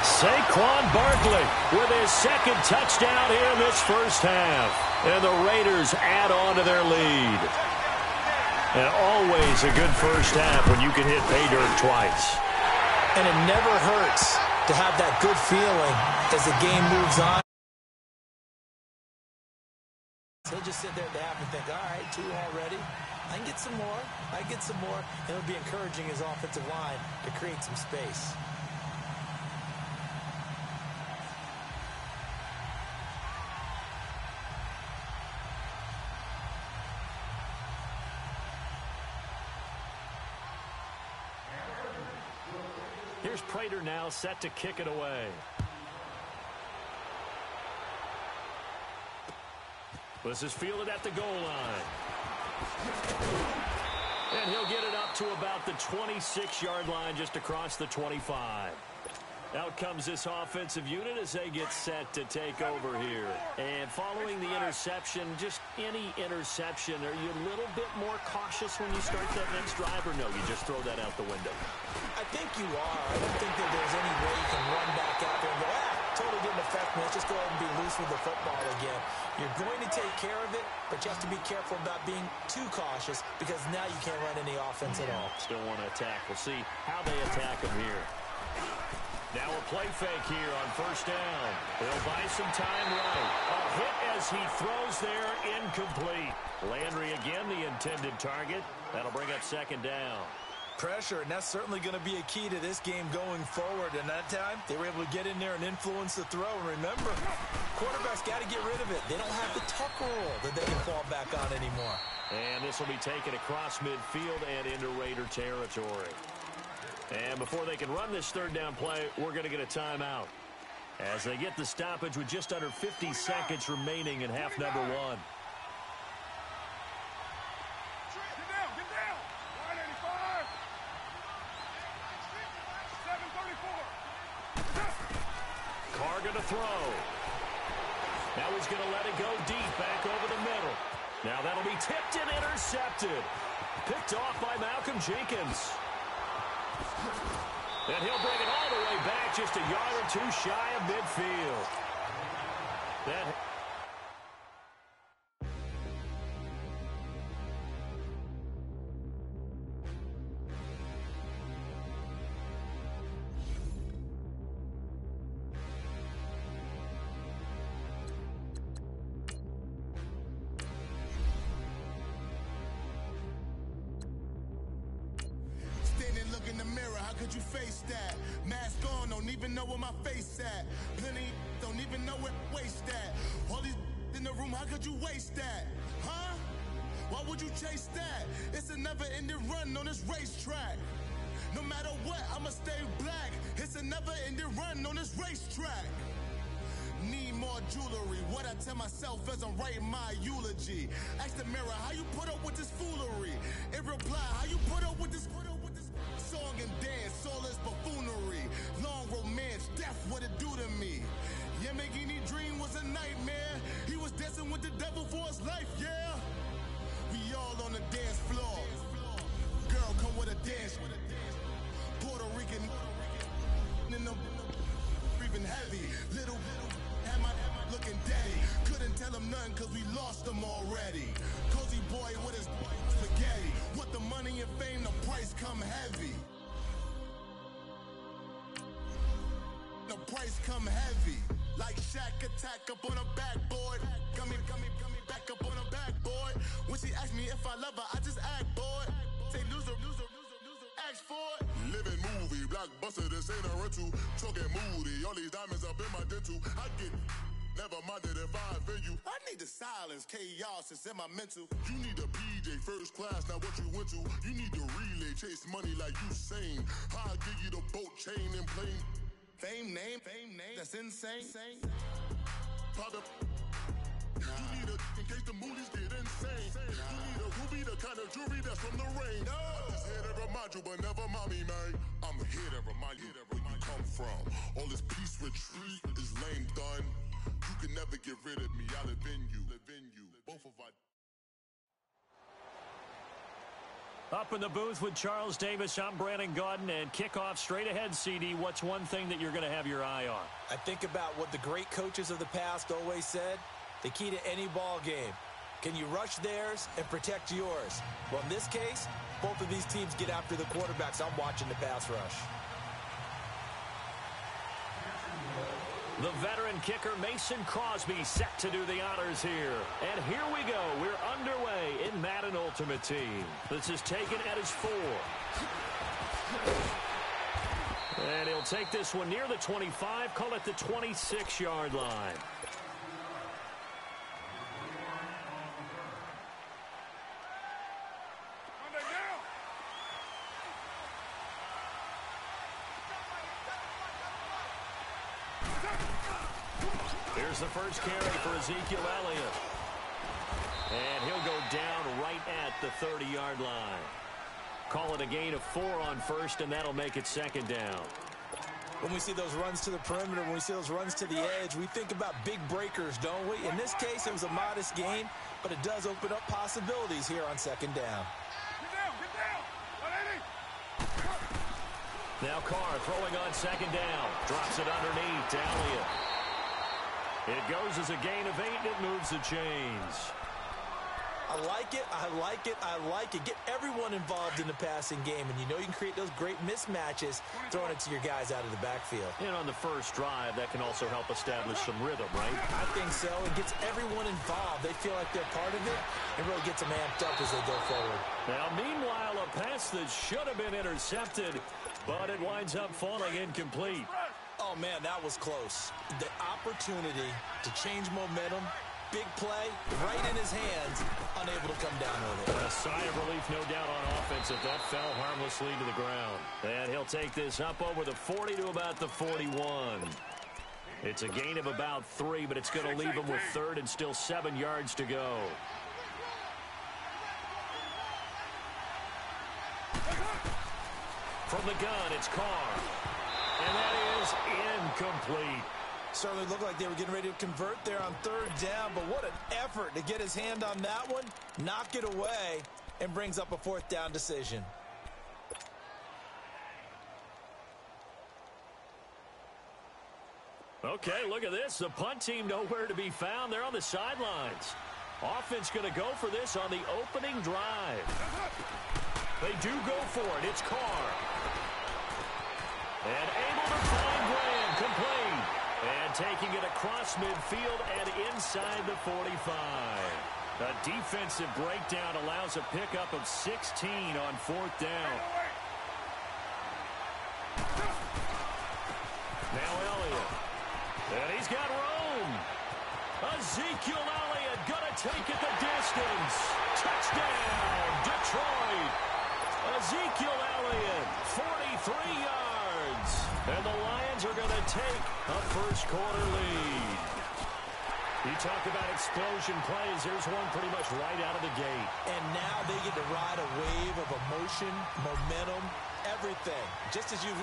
Saquon Barkley with his second touchdown here in this first half. And the Raiders add on to their lead. And always a good first half when you can hit pay dirt twice. And it never hurts to have that good feeling as the game moves on. He'll just sit there at the half and think, all right, 2 already. I can get some more. I can get some more. And it'll be encouraging his offensive line to create some space. Here's Prater now set to kick it away. This is fielded at the goal line. And he'll get it up to about the 26-yard line, just across the 25. Out comes this offensive unit as they get set to take over here. And following the interception, just any interception, are you a little bit more cautious when you start that next drive, or no, you just throw that out the window? I think you are. I don't think that there's any way you can run back out there and go, totally didn't affect me. Let's just go ahead and be loose with the football again. You're going to take care of it, but you have to be careful about being too cautious because now you can't run any offense at all. Still want to attack. We'll see how they attack him here. Now a play fake here on first down. They'll buy some time right. A hit as he throws there, incomplete. Landry again the intended target. That'll bring up second down. Pressure, and that's certainly going to be a key to this game going forward. And that time, they were able to get in there and influence the throw. And remember, quarterbacks got to get rid of it. They don't have the tuck rule that they can fall back on anymore. And this will be taken across midfield and into Raider territory. And before they can run this third down play, we're going to get a timeout as they get the stoppage with just under 50 seconds remaining in half number 1. Get down. 185. 734. Carr going to throw. Now he's going to let it go deep back over the middle. Now that'll be tipped and intercepted. Picked off by Malcolm Jenkins. And he'll bring it all the way back, just a yard or 2 shy of midfield. Look in the mirror, how could you face that? Mask on, don't even know where my face at. Plenty don't even know where waist at. All these in the room, how could you waste that? Huh? Why would you chase that? It's a never-ending run on this racetrack. No matter what, I'ma stay black. It's a never-ending run on this racetrack. Need more jewelry. What I tell myself as I'm writing my eulogy. Ask the mirror, how you put up with this foolery? In reply, how you put up with this song and dance, all this buffoonery. Long romance, death, what it do to me? Yamagini dream was a nightmare. He was dancing with the devil for his life, yeah. We all on the dance floor. Girl, come with a dance. Puerto Rican in the breathing heavy. Little had my looking daddy. Couldn't tell him nothing cause we lost him already. Cozy boy with his spaghetti. Want the money and fame, the price come heavy. The price come heavy. Like Shaq attack up on a backboard. Gummy, back up on a backboard. When she asked me if I love her, I just act bored. Say loser, ask for it. Living movie, blockbuster, this ain't a rental. Talking moody, all these diamonds up in my dental. I get never minded if I offend you. I need the silence, chaos is in my mental. You need a PJ, first class, not what you went to. You need the relay, chase money like you sane. I'll give you the boat, chain, and plane. Fame name, that's insane. Pop up. You need a, in case the movies get insane. You need a ruby, the kind of jewelry that's from the rain. I'm just here to remind you, but never mommy, man. I'm here to remind you where you come from. All this peace retreat is lame done. You can never get rid of me. I live in you. Both of us. Up in the booth with Charles Davis, I'm Brandon Gaudin, and kickoff straight ahead, CD. What's one thing that you're going to have your eye on? I think about what the great coaches of the past always said. The key to any ball game. Can you rush theirs and protect yours? Well, in this case, both of these teams get after the quarterbacks. I'm watching the pass rush. The veteran kicker Mason Crosby set to do the honors here. And here we go. We're underway in Madden Ultimate Team. This is taken at his 4. And he'll take this one near the 25, call it the 26-yard line. Here's the first carry for Ezekiel Elliott. And he'll go down right at the 30-yard line. Call it a gain of 4 on first, and that'll make it second down. When we see those runs to the perimeter, when we see those runs to the edge, we think about big breakers, don't we? In this case, it was a modest gain, but it does open up possibilities here on second down. Now Carr throwing on second down. Drops it underneath to Elliott. It goes as a gain of 8, and it moves the chains. I like it, I like it, I like it. Get everyone involved in the passing game, and you know you can create those great mismatches throwing it to your guys out of the backfield. And on the first drive, that can also help establish some rhythm, right? I think so. It gets everyone involved. They feel like they're part of it, and really gets them amped up as they go forward. Now, meanwhile, a pass that should have been intercepted, but it winds up falling incomplete. Oh, man, that was close. The opportunity to change momentum, big play, right in his hands, unable to come down with it. A sigh of relief, no doubt, on offense if that fell harmlessly to the ground. And he'll take this up over the 40 to about the 41. It's a gain of about 3, but it's going to leave him with third and still 7 yards to go. From the gun, it's Carr. And that is incomplete. Certainly looked like they were getting ready to convert there on third down, but what an effort to get his hand on that one, knock it away, and brings up a fourth down decision. Okay, look at this. The punt team nowhere to be found. They're on the sidelines. Offense going to go for this on the opening drive. They do go for it. It's Carr. And able to find Graham, complete. And taking it across midfield and inside the 45. A defensive breakdown allows a pickup of 16 on fourth down. Now Elliott. And he's got room. Ezekiel Elliott going to take it the distance. Touchdown, Detroit. Ezekiel Elliott, 43 yards. And the Lions are going to take a first-quarter lead. You talk about explosion plays. There's one pretty much right out of the gate. And now they get to ride a wave of emotion, momentum, everything. Just as you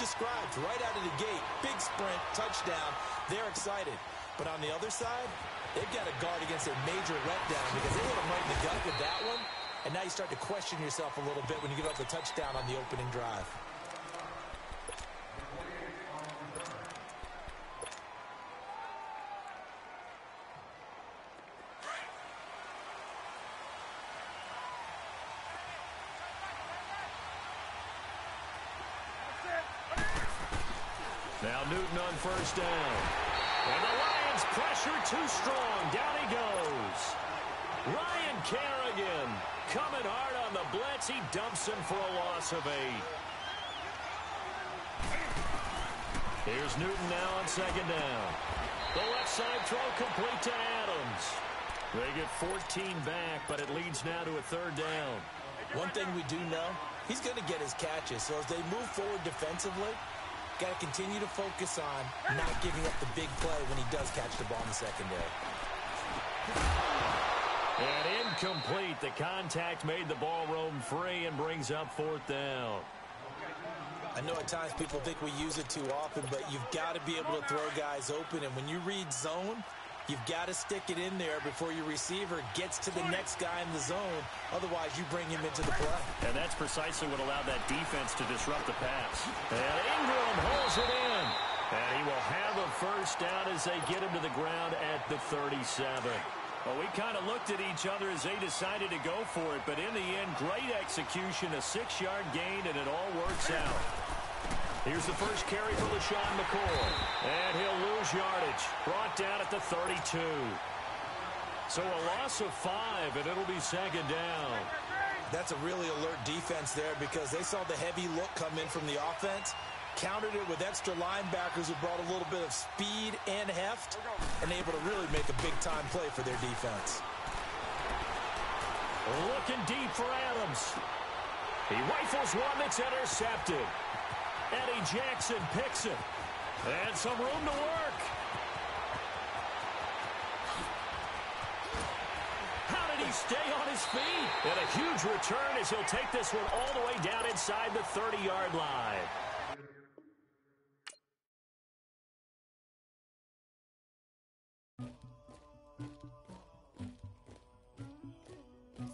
described, right out of the gate. Big sprint, touchdown. They're excited. But on the other side, they've got to guard against a major letdown because they hit them right in the gut with that one. And now you start to question yourself a little bit when you give up the touchdown on the opening drive. Now Newton on first down. And the Lions pressure too strong. Down he goes. Ryan Kerrigan coming hard on the blitz. He dumps him for a loss of 8. Here's Newton now on second down. The left side throw complete to Adams. They get 14 back, but it leads now to a third down. One thing we do know, he's going to get his catches. So as they move forward defensively, got to continue to focus on not giving up the big play when he does catch the ball in the secondary. And incomplete. The contact made the ball roam free and brings up fourth down. I know at times people think we use it too often, but you've got to be able to throw guys open. And when you read zone, you've got to stick it in there before your receiver gets to the next guy in the zone. Otherwise, you bring him into the play. And that's precisely what allowed that defense to disrupt the pass. And Ingram holds it in. And he will have a first down as they get him to the ground at the 37. Well, we kind of looked at each other as they decided to go for it. But in the end, great execution, a 6-yard gain, and it all works out. Here's the first carry for LaShawn McCoy. And he'll lose yardage. Brought down at the 32. So a loss of 5, and it'll be second down. That's a really alert defense there because they saw the heavy look come in from the offense, countered it with extra linebackers who brought a little bit of speed and heft, and able to really make a big-time play for their defense. Looking deep for Adams. He rifles one that's intercepted. Eddie Jackson picks it. And some room to work. How did he stay on his feet? And a huge return as he'll take this one all the way down inside the 30-yard line.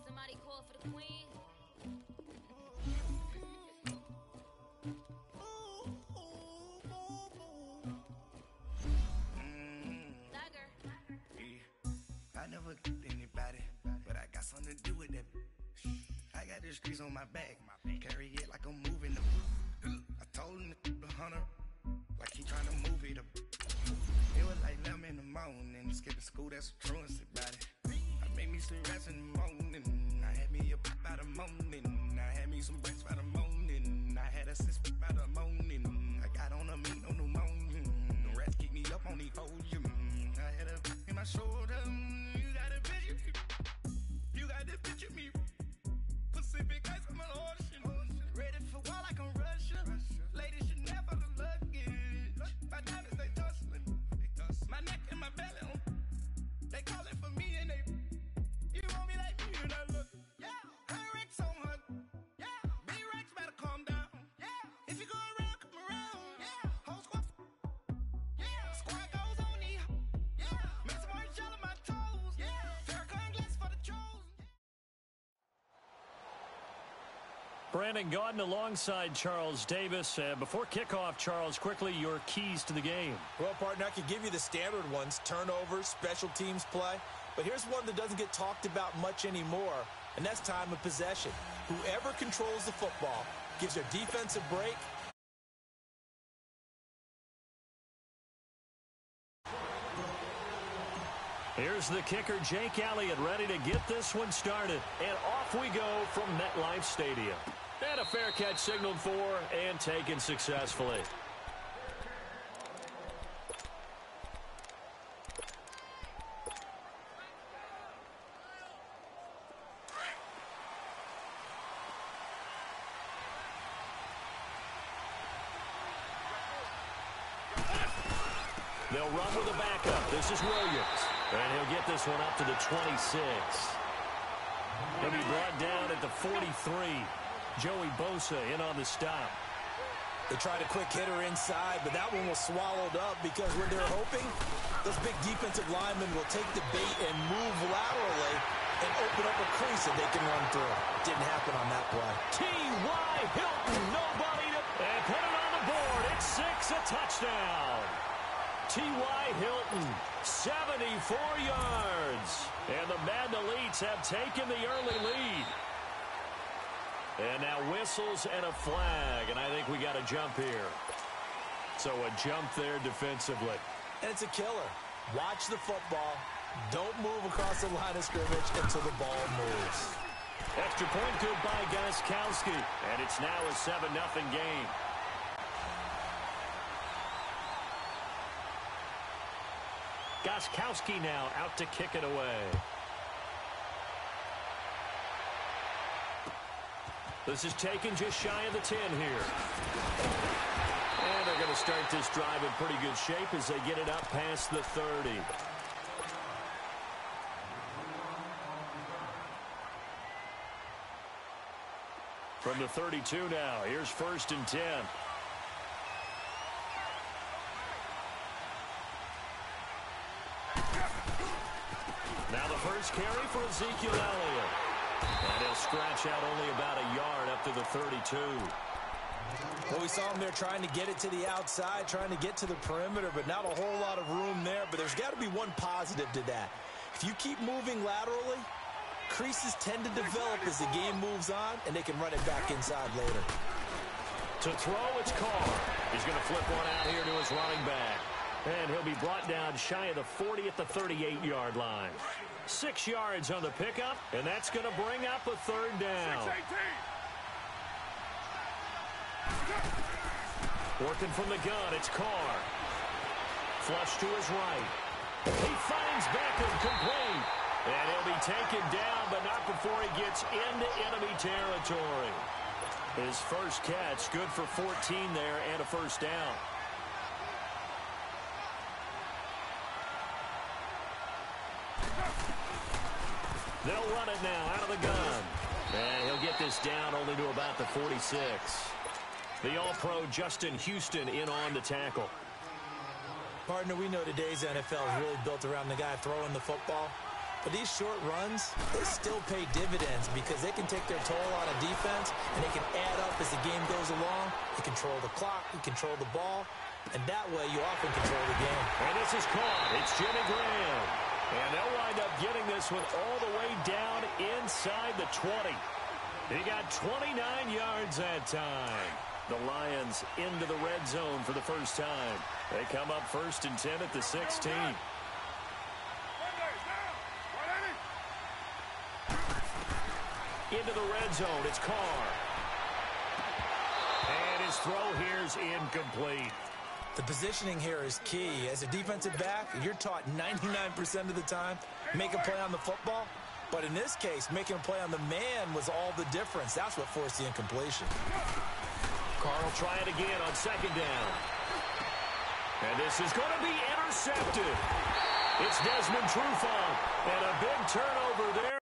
Somebody call for the queen. I never killed anybody, but I got something to do with that. I got the streets on my back, carry it like I'm moving them. I told him to the hunter, like he trying to move it up. It was like 11 in the morning, skipping school, that's a truancy about it. I made me some rats in the morning, I had me a pop by the morning, I had me some breaks by the morning, I had a six by the morning, I got on a meat on the morning, the rats keep me up on the folium, I had a in my shoulder. You got the picture me. Pacific ice on my ocean. Ready for war like I'm Russia. Ladies should never the luggage. My diamonds, they tussling. My neck and my belly on. They calling for me and they. You want me like me and I look. Yeah. Her Rex on her. Yeah. B-Rex better calm down. Yeah. If you go around, come around. Yeah. Whole squad. Yeah. Squad goes on me. Yeah. Make some orange gel on my toes. Yeah. Farrakhan glass for the trolls. Brandon Gaudin alongside Charles Davis. Before kickoff, Charles, quickly your keys to the game. Well, partner, I could give you the standard ones, turnovers, special teams play. But here's one that doesn't get talked about much anymore, and that's time of possession. Whoever controls the football gives their defense a break. Here's the kicker, Jake Elliott, ready to get this one started. And off we go from MetLife Stadium. And a fair catch signaled for and taken successfully. They'll run with a backup. This is Williams. And he'll get this one up to the 26. He'll be brought down at the 43. Joey Bosa in on the stop. They tried a quick hitter inside, but that one was swallowed up because when they're hoping, those big defensive linemen will take the bait and move laterally and open up a crease that they can run through. Didn't happen on that play. T.Y. Hilton, nobody to... And put it on the board. It's 6, a touchdown. T.Y. Hilton, 74 yards. And the Madden Elites have taken the early lead. And now whistles and a flag, and I think we got a jump here. So a jump there defensively. And it's a killer. Watch the football. Don't move across the line of scrimmage until the ball moves. Extra point good by Gostkowski, and it's now a 7-0 game. Gostkowski now out to kick it away. This is taken just shy of the 10 here. And they're going to start this drive in pretty good shape as they get it up past the 30. From the 32 now, here's 1st and 10. Now the first carry for Ezekiel Elliott. And he'll scratch out only about a yard up to the 32. Well, we saw him there trying to get it to the outside, trying to get to the perimeter, but not a whole lot of room there. But there's got to be one positive to that. If you keep moving laterally, creases tend to develop as the game moves on, and they can run it back inside later. To throw, it's Carr. He's going to flip one out here to his running back. And he'll be brought down shy of the 40 at the 38-yard line. 6 yards on the pickup, and that's going to bring up a 3rd down. Working from the gun, it's Carr. Flush to his right. He finds Beckham complete. And he'll be taken down, but not before he gets into enemy territory. His first catch, good for 14 there and a 1st down. They'll run it now out of the gun. And he'll get this down only to about the 46. The All-Pro Justin Houston in on the tackle. Partner, we know today's NFL is really built around the guy throwing the football. But these short runs, they still pay dividends because they can take their toll on a defense and they can add up as the game goes along. They control the clock, they control the ball, and that way you often control the game. And this is caught. It's Jimmy Graham. And they'll wind up getting this one all the way down inside the 20. He got 29 yards that time. The Lions into the red zone for the first time. They come up 1st and 10 at the 16. Into the red zone, it's Carr. And his throw here is incomplete. The positioning here is key. As a defensive back, you're taught 99% of the time, make a play on the football. But in this case, making a play on the man was all the difference. That's what forced the incompletion. Carr will try it again on 2nd down. And this is going to be intercepted. It's Desmond Trufant. And a big turnover there.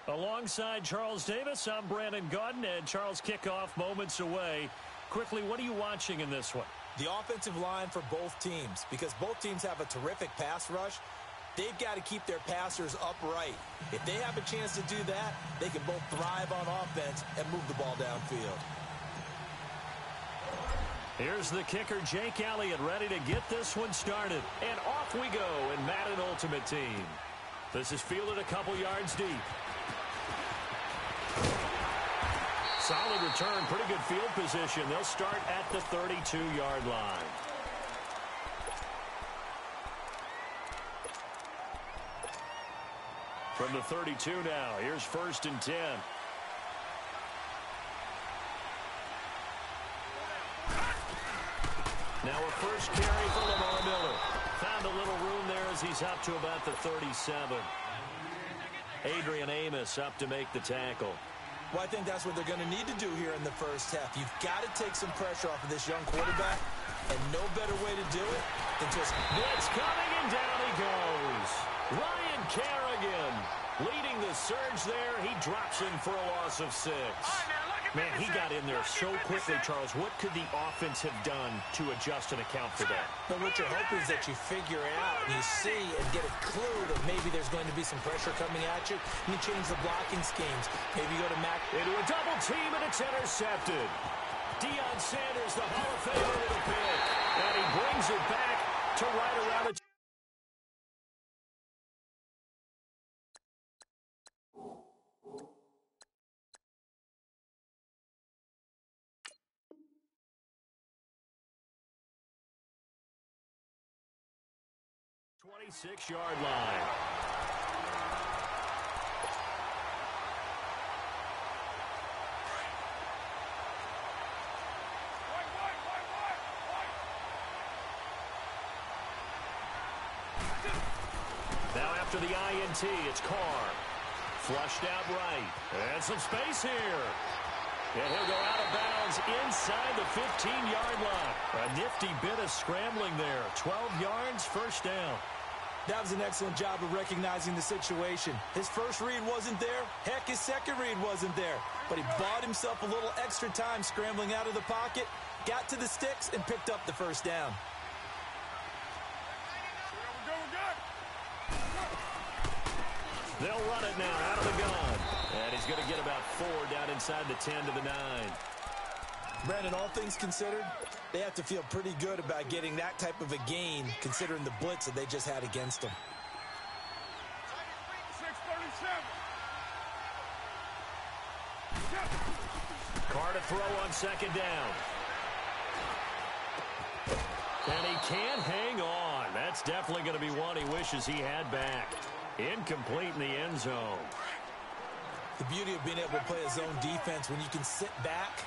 Alongside Charles Davis, I'm Brandon Gaudin, and Charles, kickoff moments away. Quickly, what are you watching in this one? The offensive line for both teams, because both teams have a terrific pass rush. They've got to keep their passers upright. If they have a chance to do that, they can both thrive on offense and move the ball downfield. Here's the kicker, Jake Elliott, ready to get this one started. And off we go in Madden Ultimate Team. This is fielded a couple yards deep. Solid return, pretty good field position. They'll start at the 32-yard line. From the 32 now, here's 1st and 10. Now a first carry for Lamar Miller. Found a little room there as he's up to about the 37. Adrian Amos up to make the tackle. Well, I think that's what they're going to need to do here in the first half. You've got to take some pressure off of this young quarterback, and no better way to do it than just... Blitz coming, and down he goes. Ryan Kerrigan leading the surge there. He drops in for a loss of 6. Man, he got in there so quickly, Charles. What could the offense have done to adjust and account for that? But what you're hoping is that you figure out and you see and get a clue that maybe there's going to be some pressure coming at you. And you change the blocking schemes. Maybe you go to Mac. Into a double team, and it's intercepted. Deion Sanders, the Hall of Famer, with a pick. And he brings it back to right around the... .26-yard line. Now after the INT, it's Carr. Flushed out right. And some space here. And he'll go out of bounds inside the 15-yard line. A nifty bit of scrambling there. 12 yards, first down. That was an excellent job of recognizing the situation. His first read wasn't there. Heck, his second read wasn't there. But he bought himself a little extra time scrambling out of the pocket, got to the sticks, and picked up the first down. They'll run it now out of the gun. And he's going to get about 4 down inside the 10 to the 9. Brandon, all things considered, they have to feel pretty good about getting that type of a gain, considering the blitz that they just had against them. Carr to throw on second down. And he can't hang on. That's definitely going to be one he wishes he had back. Incomplete in the end zone. The beauty of being able to play a zone defense when you can sit back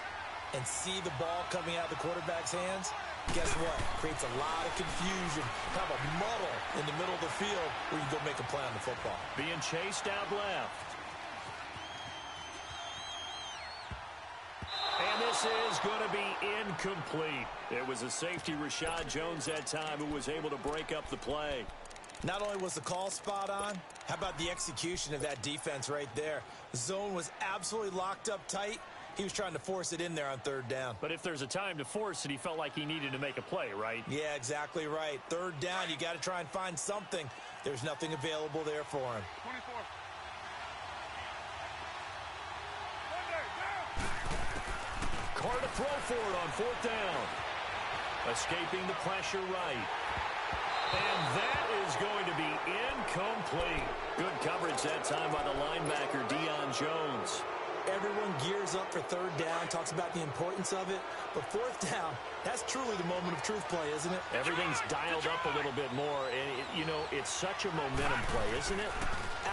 and see the ball coming out of the quarterback's hands, guess what? Creates a lot of confusion, kind of a muddle in the middle of the field where you go make a play on the football. Being chased out left. And this is going to be incomplete. It was a safety, Rashad Jones, that time, who was able to break up the play. Not only was the call spot on, how about the execution of that defense right there? The zone was absolutely locked up tight. He was trying to force it in there on third down. But if there's a time to force it, he felt like he needed to make a play, right? Yeah, exactly right. Third down, you got to try and find something. There's nothing available there for him. 24. Carr to throw for it on fourth down. Escaping the pressure right. And that is going to be incomplete. Good coverage that time by the linebacker, Deion Jones. Everyone gears up for third down, talks about the importance of it. But fourth down, that's truly the moment of truth play, isn't it? Everything's dialed up a little bit more. And, it's such a momentum play, isn't it?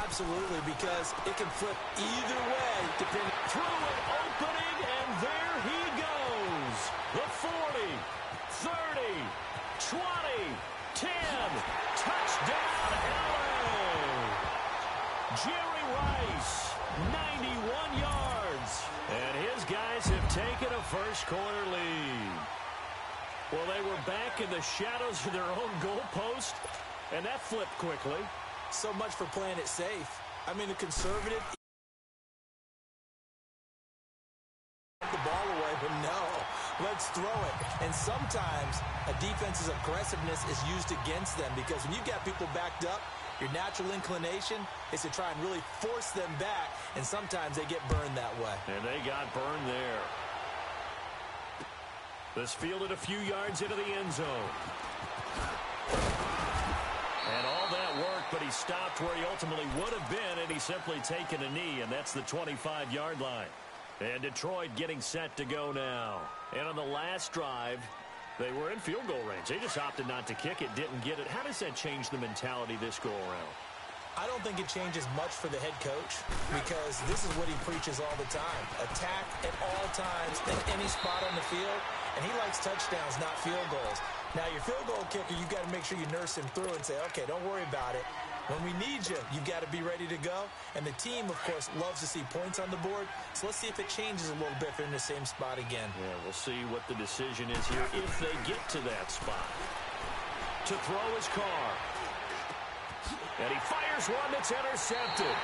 Absolutely, because it can flip either way. Depending through an opening, and there he goes. The 40, 30, 20, 10. Touchdown, LA. Jerry Rice, 91 yards. And his guys have taken a first-quarter lead. Well, they were back in the shadows of their own goalpost, and that flipped quickly. So much for playing it safe. I mean, the conservative screaming, no, let's throw it. And sometimes a defense's aggressiveness is used against them because when you've got people backed up, your natural inclination is to try and really force them back, and sometimes they get burned that way. And they got burned there. This fielded a few yards into the end zone. And all that work, but he stopped where he ultimately would have been, and he's simply taken a knee, and that's the 25-yard line. And Detroit getting set to go now. And on the last drive, they were in field goal range. They just opted not to kick it, didn't get it. How does that change the mentality this go-around? I don't think it changes much for the head coach because this is what he preaches all the time. Attack at all times in any spot on the field, and he likes touchdowns, not field goals. Now, your field goal kicker, you've got to make sure you nurse him through and say, okay, don't worry about it. When we need you, you've got to be ready to go. And the team, of course, loves to see points on the board. So let's see if it changes a little bit if they're in the same spot again. Yeah, we'll see what the decision is here if they get to that spot. To throw his car. And he fires one that's intercepted.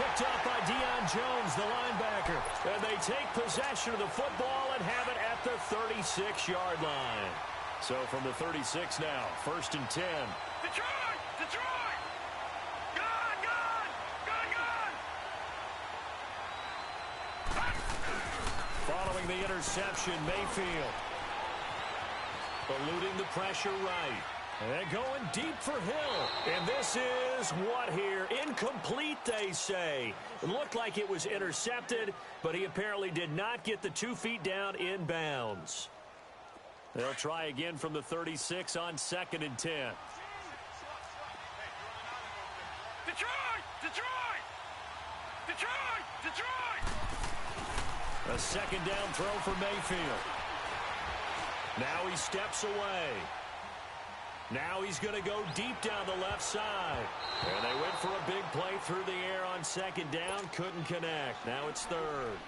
Picked up by Deion Jones, the linebacker. And they take possession of the football and have it at the 36-yard line. So from the 36 now, 1st and 10. Detroit! Detroit! Gone! Gone! Gone! Gone! Following the interception, Mayfield. Eluding the pressure right. And going deep for Hill. And this is what here? Incomplete, they say. It looked like it was intercepted, but he apparently did not get the 2 feet down in bounds. They'll try again from the 36 on 2nd and 10. Detroit! Detroit! Detroit! Detroit! A 2nd down throw for Mayfield. Now he steps away. Now he's going to go deep down the left side. And they went for a big play through the air on 2nd down. Couldn't connect. Now it's 3rd.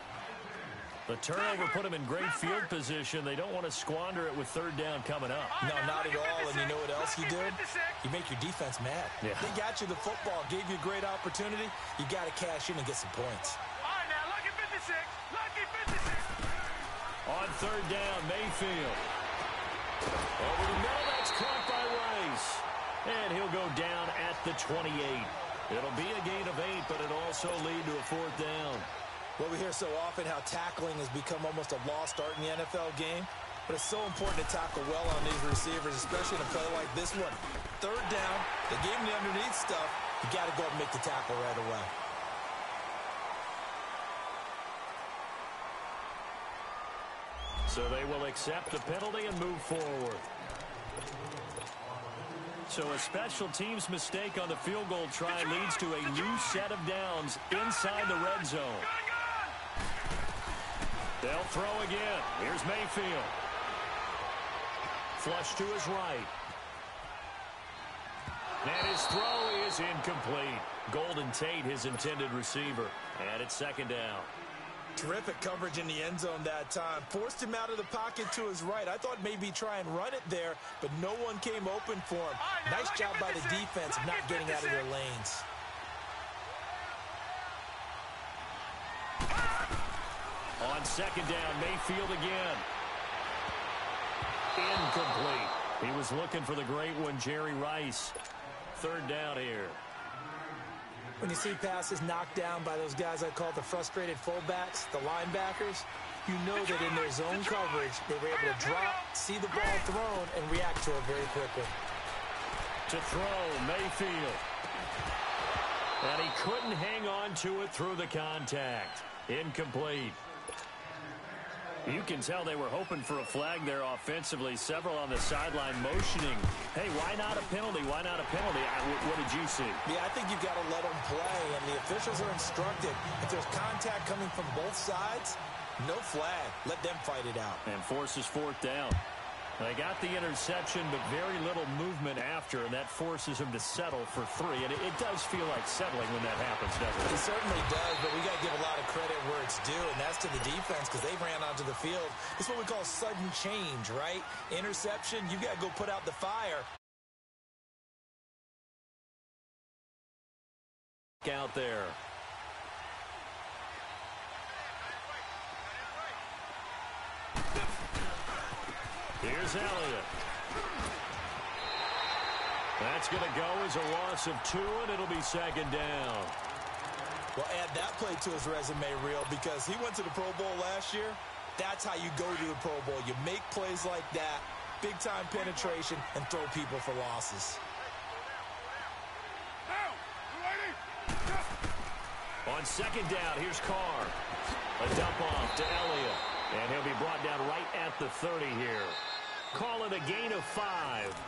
The turnover put him in great field position. They don't want to squander it with 3rd down coming up. No, not at all. And you know what else you do? You make your defense mad. Yeah. They got you the football, gave you a great opportunity. You got to cash in and get some points. All right, now, lucky 56. Lucky 56. On 3rd down, Mayfield. Over the middle, that's caught by Rice. And he'll go down at the 28. It'll be a gain of 8, but it'll also lead to a 4th down. Well, we hear so often how tackling has become almost a lost art in the NFL game. But it's so important to tackle well on these receivers, especially in a play like this one. 3rd down, they gave him the underneath stuff. You got to go up and make the tackle right away. So they will accept the penalty and move forward. So a special teams mistake on the field goal try leads to a new set of downs inside the red zone. They'll throw again. Here's Mayfield. Flush to his right. And his throw is incomplete. Golden Tate, his intended receiver. And it's 2nd down. Terrific coverage in the end zone that time. Forced him out of the pocket to his right. I thought maybe try and run it there, but no one came open for him. Nice job by the defense of not getting out of their lanes. On 2nd down, Mayfield again. Incomplete. He was looking for the great one, Jerry Rice. 3rd down here. When you see passes knocked down by those guys I call the frustrated fullbacks, the linebackers, you know that in their zone coverage, they were able to drop, see the ball thrown, and react to it very quickly. To throw, Mayfield. And he couldn't hang on to it through the contact. Incomplete. You can tell they were hoping for a flag there offensively. Several on the sideline motioning. Hey, why not a penalty? Why not a penalty? What did you see? Yeah, I think you've got to let them play, and the officials are instructed. If there's contact coming from both sides, no flag. Let them fight it out. And forces 4th down. They got the interception, but very little movement after, and that forces him to settle for 3. And it does feel like settling when that happens, doesn't it? It certainly does, but we got to give a lot of credit where it's due, and that's to the defense because they ran onto the field. It's what we call sudden change, right? Interception, you got to go put out the fire. Out there. Here's Elliott. That's going to go as a loss of 2, and it'll be second down. Well, add that play to his resume reel because he went to the Pro Bowl last year. That's how you go to the Pro Bowl. You make plays like that, big-time penetration, and throw people for losses. On second down, here's Carr. A dump off to Elliott. And he'll be brought down right at the 30 here. Call it a gain of 5.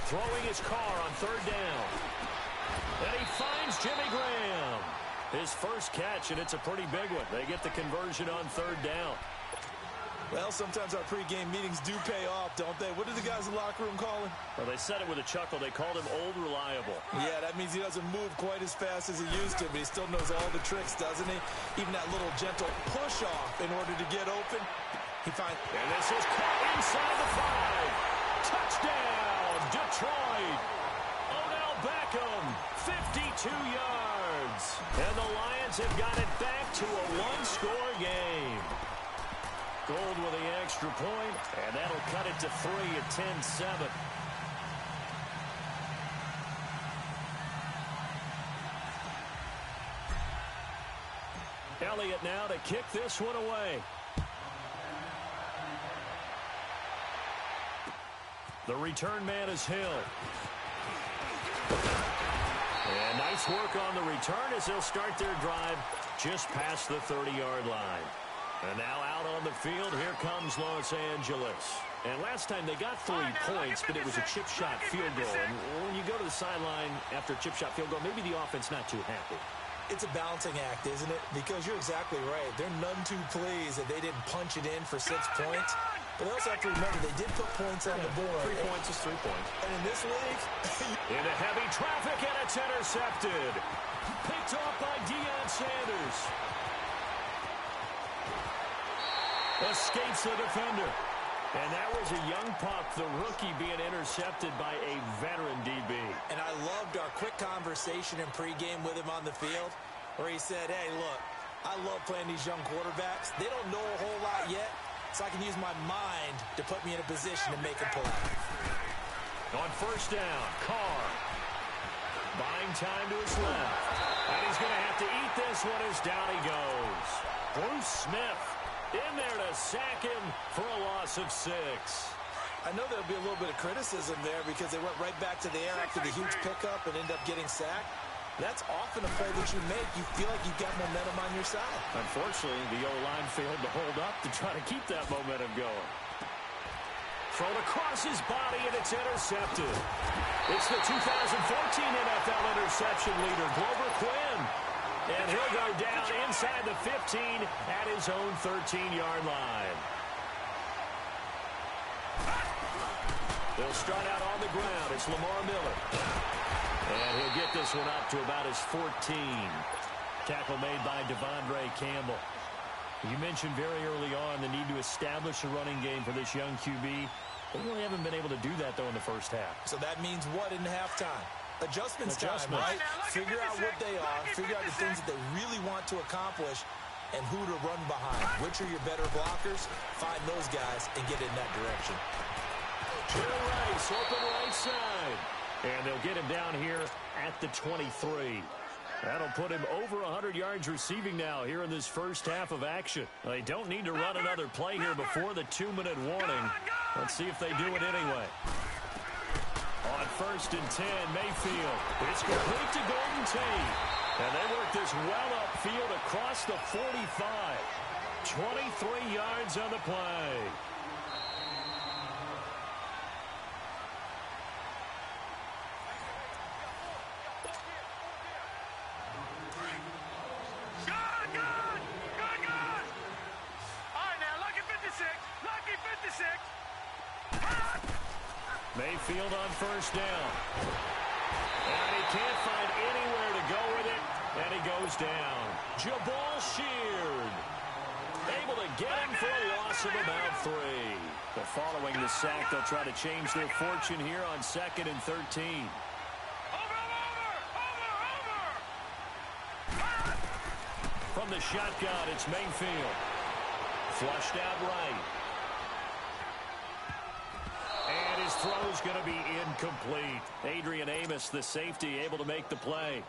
Throwing his Carr on third down. And he finds Jimmy Graham. His first catch, and it's a pretty big one. They get the conversion on third down. Well, sometimes our pregame meetings do pay off, don't they? What did the guys in the locker room call him? Well, they said it with a chuckle. They called him Old Reliable. Yeah, that means he doesn't move quite as fast as he used to, but he still knows all the tricks, doesn't he? Even that little gentle push-off in order to get open. And this is caught inside the 5. Touchdown, Detroit. Odell Beckham, 52 yards. And the Lions have got it back to a one-score game. Gold with the extra point, and that'll cut it to 3 at 10-7. Elliott now to kick this one away. The return man is Hill. And nice work on the return as they'll start their drive just past the 30-yard line. And now out on the field, here comes Los Angeles. And last time they got 3 points, but it was a chip shot field goal. And when you go to the sideline after a chip shot field goal, maybe the offense not too happy. It's a balancing act, isn't it? Because you're exactly right. They're none too pleased that they didn't punch it in for 6 points. But they also have to remember they did put points on the board. 3 points is 3 points. And in this league... into heavy traffic, and it's intercepted. Picked off by Deion Sanders. Escapes the defender. And that was a young pup, the rookie, being intercepted by a veteran DB. And I loved our quick conversation in pregame with him on the field where he said, hey, look, I love playing these young quarterbacks. They don't know a whole lot yet, so I can use my mind to put me in a position to make a play. On first down, Carr. Buying time to his left. And he's going to have to eat this one as down he goes. Bruce Smith in there to sack him for a loss of 6. I know there'll be a little bit of criticism there because they went right back to the air after the huge pickup and end up getting sacked. That's often a play that you make. You feel like you've got momentum on your side. Unfortunately, the O-line failed to hold up to try to keep that momentum going. Thrown across his body, and it's intercepted. It's the 2014 NFL interception leader, Glover Quinn. And he'll go down inside the 15 at his own 13-yard line. They'll start out on the ground. It's Lamar Miller. And he'll get this one up to about his 14. Tackle made by Devondre Campbell. You mentioned very early on the need to establish a running game for this young QB. They really haven't been able to do that, though, in the first half. So that means what in halftime? Adjustments time, right? Figure out what they are, figure out the things that they really want to accomplish, and who to run behind. Which are your better blockers? Find those guys and get in that direction. Joe Rice, open right side. And they'll get him down here at the 23. That'll put him over 100 yards receiving now here in this first half of action. They don't need to run another play here before the 2-minute warning. Let's see if they do it anyway. On first and 10, Mayfield. It's complete to Golden Tate. And they work this well upfield across the 45. 23 yards on the play. Mayfield on first down. And he can't find anywhere to go with it, and he goes down. Jabal sheared. Able to get him for a loss of about 3. But following the sack, they'll try to change their fortune here on 2nd and 13. From the shotgun, it's Mayfield. Flushed out right. And his throw's going to be incomplete. Adrian Amos, the safety, able to make the play.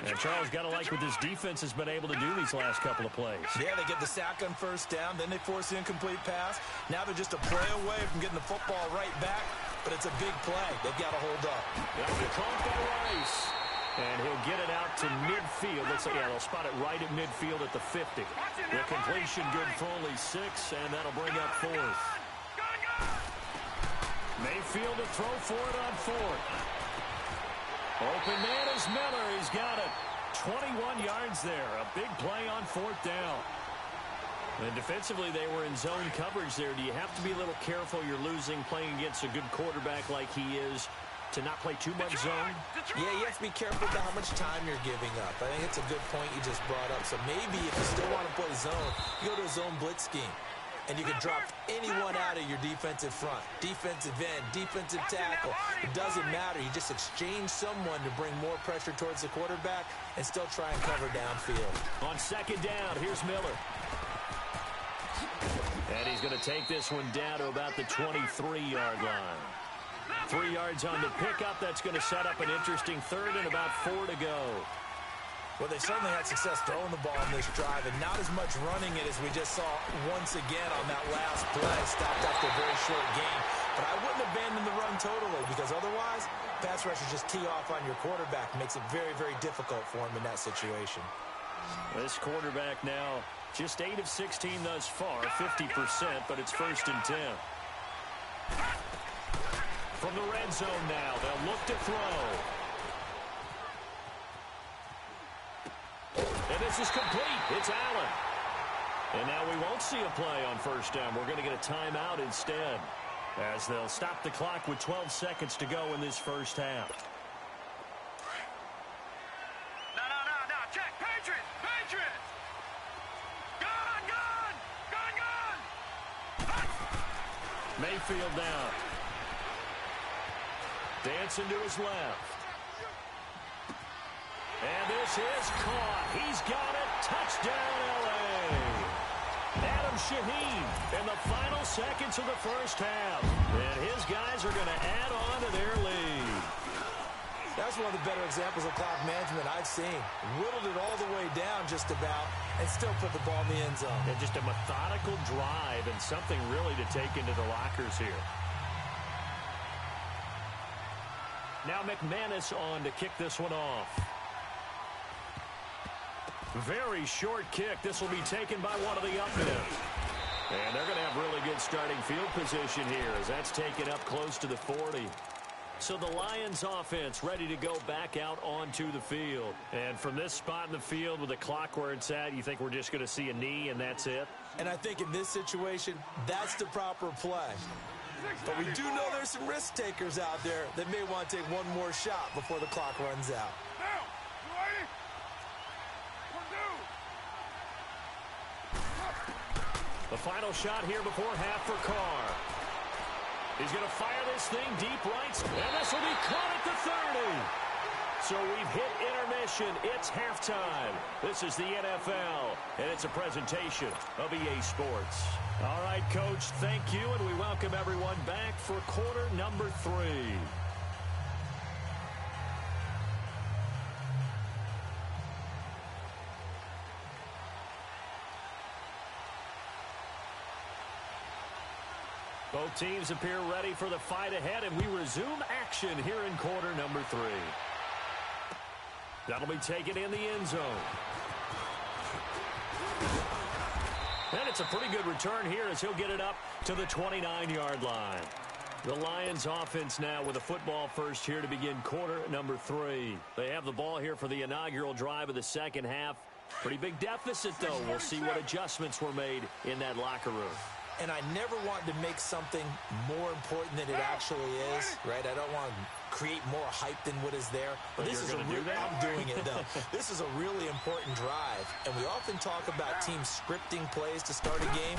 And Charles got to like what this defense has been able to do these last couple of plays. Yeah, they get the sack on first down, then they force the incomplete pass. Now they're just a play away from getting the football right back, but it's a big play. They've got to hold up. That'll be caught by Rice. And he'll get it out to midfield. Looks like, yeah, they'll spot it right at midfield at the 50. The completion good for only 6, and that'll bring up 4th. Mayfield to throw for it on 4th. Open man is Miller. He's got it. 21 yards there. A big play on 4th down. And defensively, they were in zone coverage there. Do you have to be a little careful? You're losing playing against a good quarterback like he is to not play too much zone? Yeah, you have to be careful about how much time you're giving up. I think it's a good point you just brought up. So maybe if you still want to play zone, you go to a zone blitz scheme. And you can drop anyone out of your defensive front. Defensive end, defensive tackle. It doesn't matter. You just exchange someone to bring more pressure towards the quarterback and still try and cover downfield. On 2nd down, here's Miller. And he's going to take this one down to about the 23-yard line. 3 yards on the pickup. That's going to set up an interesting 3rd and about 4 to go. Well, they certainly had success throwing the ball in this drive, and not as much running it as we just saw once again on that last play. Stopped after a very short game. But I wouldn't abandon the run totally, because otherwise, pass rushers just tee off on your quarterback. Makes it very, very difficult for him in that situation. This quarterback now just 8 of 16 thus far, 50%, but it's 1st and 10. From the red zone now, they'll look to throw. And this is complete. It's Allen. And now we won't see a play on 1st down. We're going to get a timeout instead, as they'll stop the clock with 12 seconds to go in this 1st half. No. Check. Patriot. Gun. Mayfield down. Dancing to his left. And this is caught. He's got it. Touchdown, L.A. Adam Shaheen in the final seconds of the 1st half. And his guys are going to add on to their lead. That's one of the better examples of clock management I've seen. Whittled it all the way down just about and still put the ball in the end zone. And just a methodical drive and something really to take into the lockers here. Now McManus on to kick this one off. Very short kick. This will be taken by one of the up men. And they're going to have really good starting field position here as that's taken up close to the 40. So the Lions offense ready to go back out onto the field. And from this spot in the field with the clock where it's at, you think we're just going to see a knee and that's it? And I think in this situation, that's the proper play. But we do know there's some risk takers out there that may want to take one more shot before the clock runs out. The final shot here before half for Carr. He's going to fire this thing deep right, and this will be caught at the 30. So we've hit intermission. It's halftime. This is the NFL, and it's a presentation of EA Sports. All right, Coach, thank you, and we welcome everyone back for quarter number 3. Both teams appear ready for the fight ahead, and we resume action here in quarter number 3. That'll be taken in the end zone. And it's a pretty good return here as he'll get it up to the 29-yard line. The Lions offense now with a football first here to begin quarter number 3. They have the ball here for the inaugural drive of the second half. Pretty big deficit, though. We'll see what adjustments were made in that locker room. And I never want to make something more important than it actually is, right? I don't want to create more hype than what is there. But this is I'm doing it, though. This is a really important drive, and we often talk about teams scripting plays to start a game.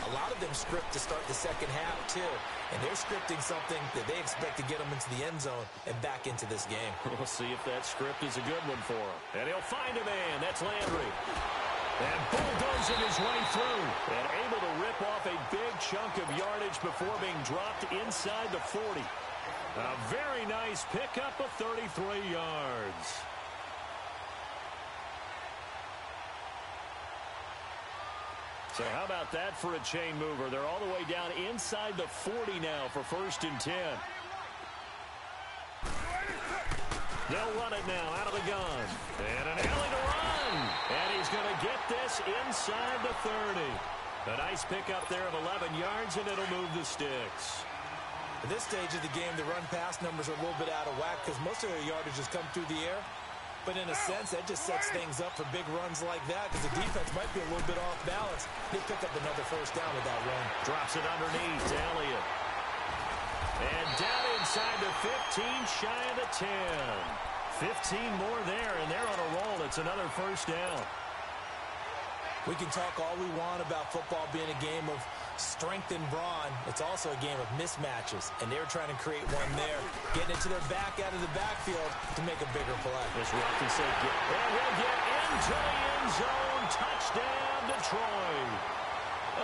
A lot of them script to start the second half, too. And they're scripting something that they expect to get them into the end zone and back into this game. We'll see if that script is a good one for him. And he'll find a man. That's Landry. And bulldozing his way through. And able to rip off a big chunk of yardage before being dropped inside the 40. A very nice pickup of 33 yards. So how about that for a chain mover? They're all the way down inside the 40 now for 1st and 10. They'll run it now out of the gun. And an alley to run. And he's going to get this inside the 30. A nice pickup there of 11 yards, and it'll move the sticks. At this stage of the game, the run-pass numbers are a little bit out of whack because most of their yardage has come through the air. But in a sense, that just sets things up for big runs like that because the defense might be a little bit off balance. They pick up another 1st down with that run. Drops it underneath to Elliott. And down inside the 15, shy of the 10. 15 more there, and they're on a roll. It's another 1st down. We can talk all we want about football being a game of strength and brawn. It's also a game of mismatches, and they're trying to create one there, getting it to their back out of the backfield to make a bigger play. This route can say, and we'll get into the end zone. Touchdown, Detroit.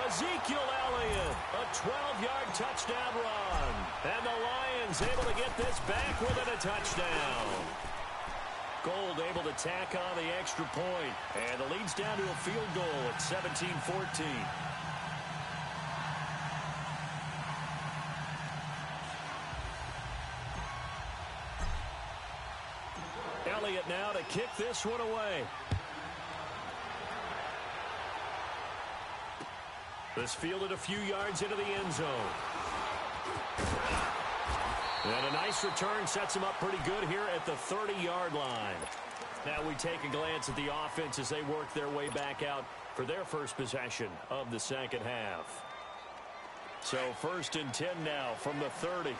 Ezekiel Elliott, a 12-yard touchdown run. And the Lions able to get this back within a touchdown. Gold able to tack on the extra point. And the lead's down to a field goal at 17-14. Elliott now to kick this one away. This fielded a few yards into the end zone. And a nice return sets him up pretty good here at the 30-yard line. Now we take a glance at the offense as they work their way back out for their first possession of the second half. So 1st and 10 now from the 30.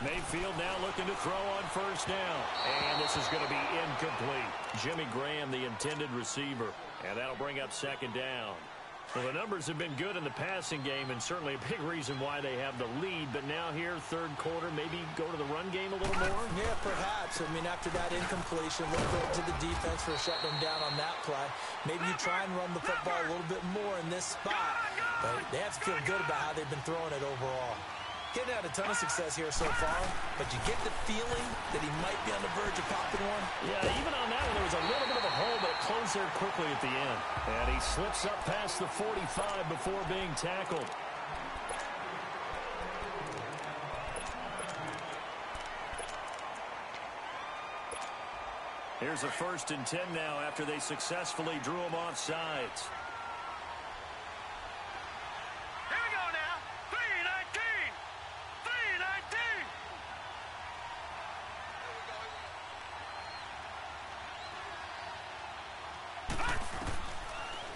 Mayfield now looking to throw on 1st down. And this is going to be incomplete. Jimmy Graham, the intended receiver. And that'll bring up 2nd down. Well, the numbers have been good in the passing game, and certainly a big reason why they have the lead. But now here, 3rd quarter, maybe go to the run game a little more? Yeah, perhaps. I mean, after that incompletion, look to the defense for shutting them down on that play. Maybe you try and run the football a little bit more in this spot. But they have to feel good about how they've been throwing it overall. Getting had a ton of success here so far, but you get the feeling that he might be on the verge of popping one. Yeah, even on that one, there was a little bit of a hole, but it closed there quickly at the end. And he slips up past the 45 before being tackled. Here's a 1st and 10 now after they successfully drew him off sides.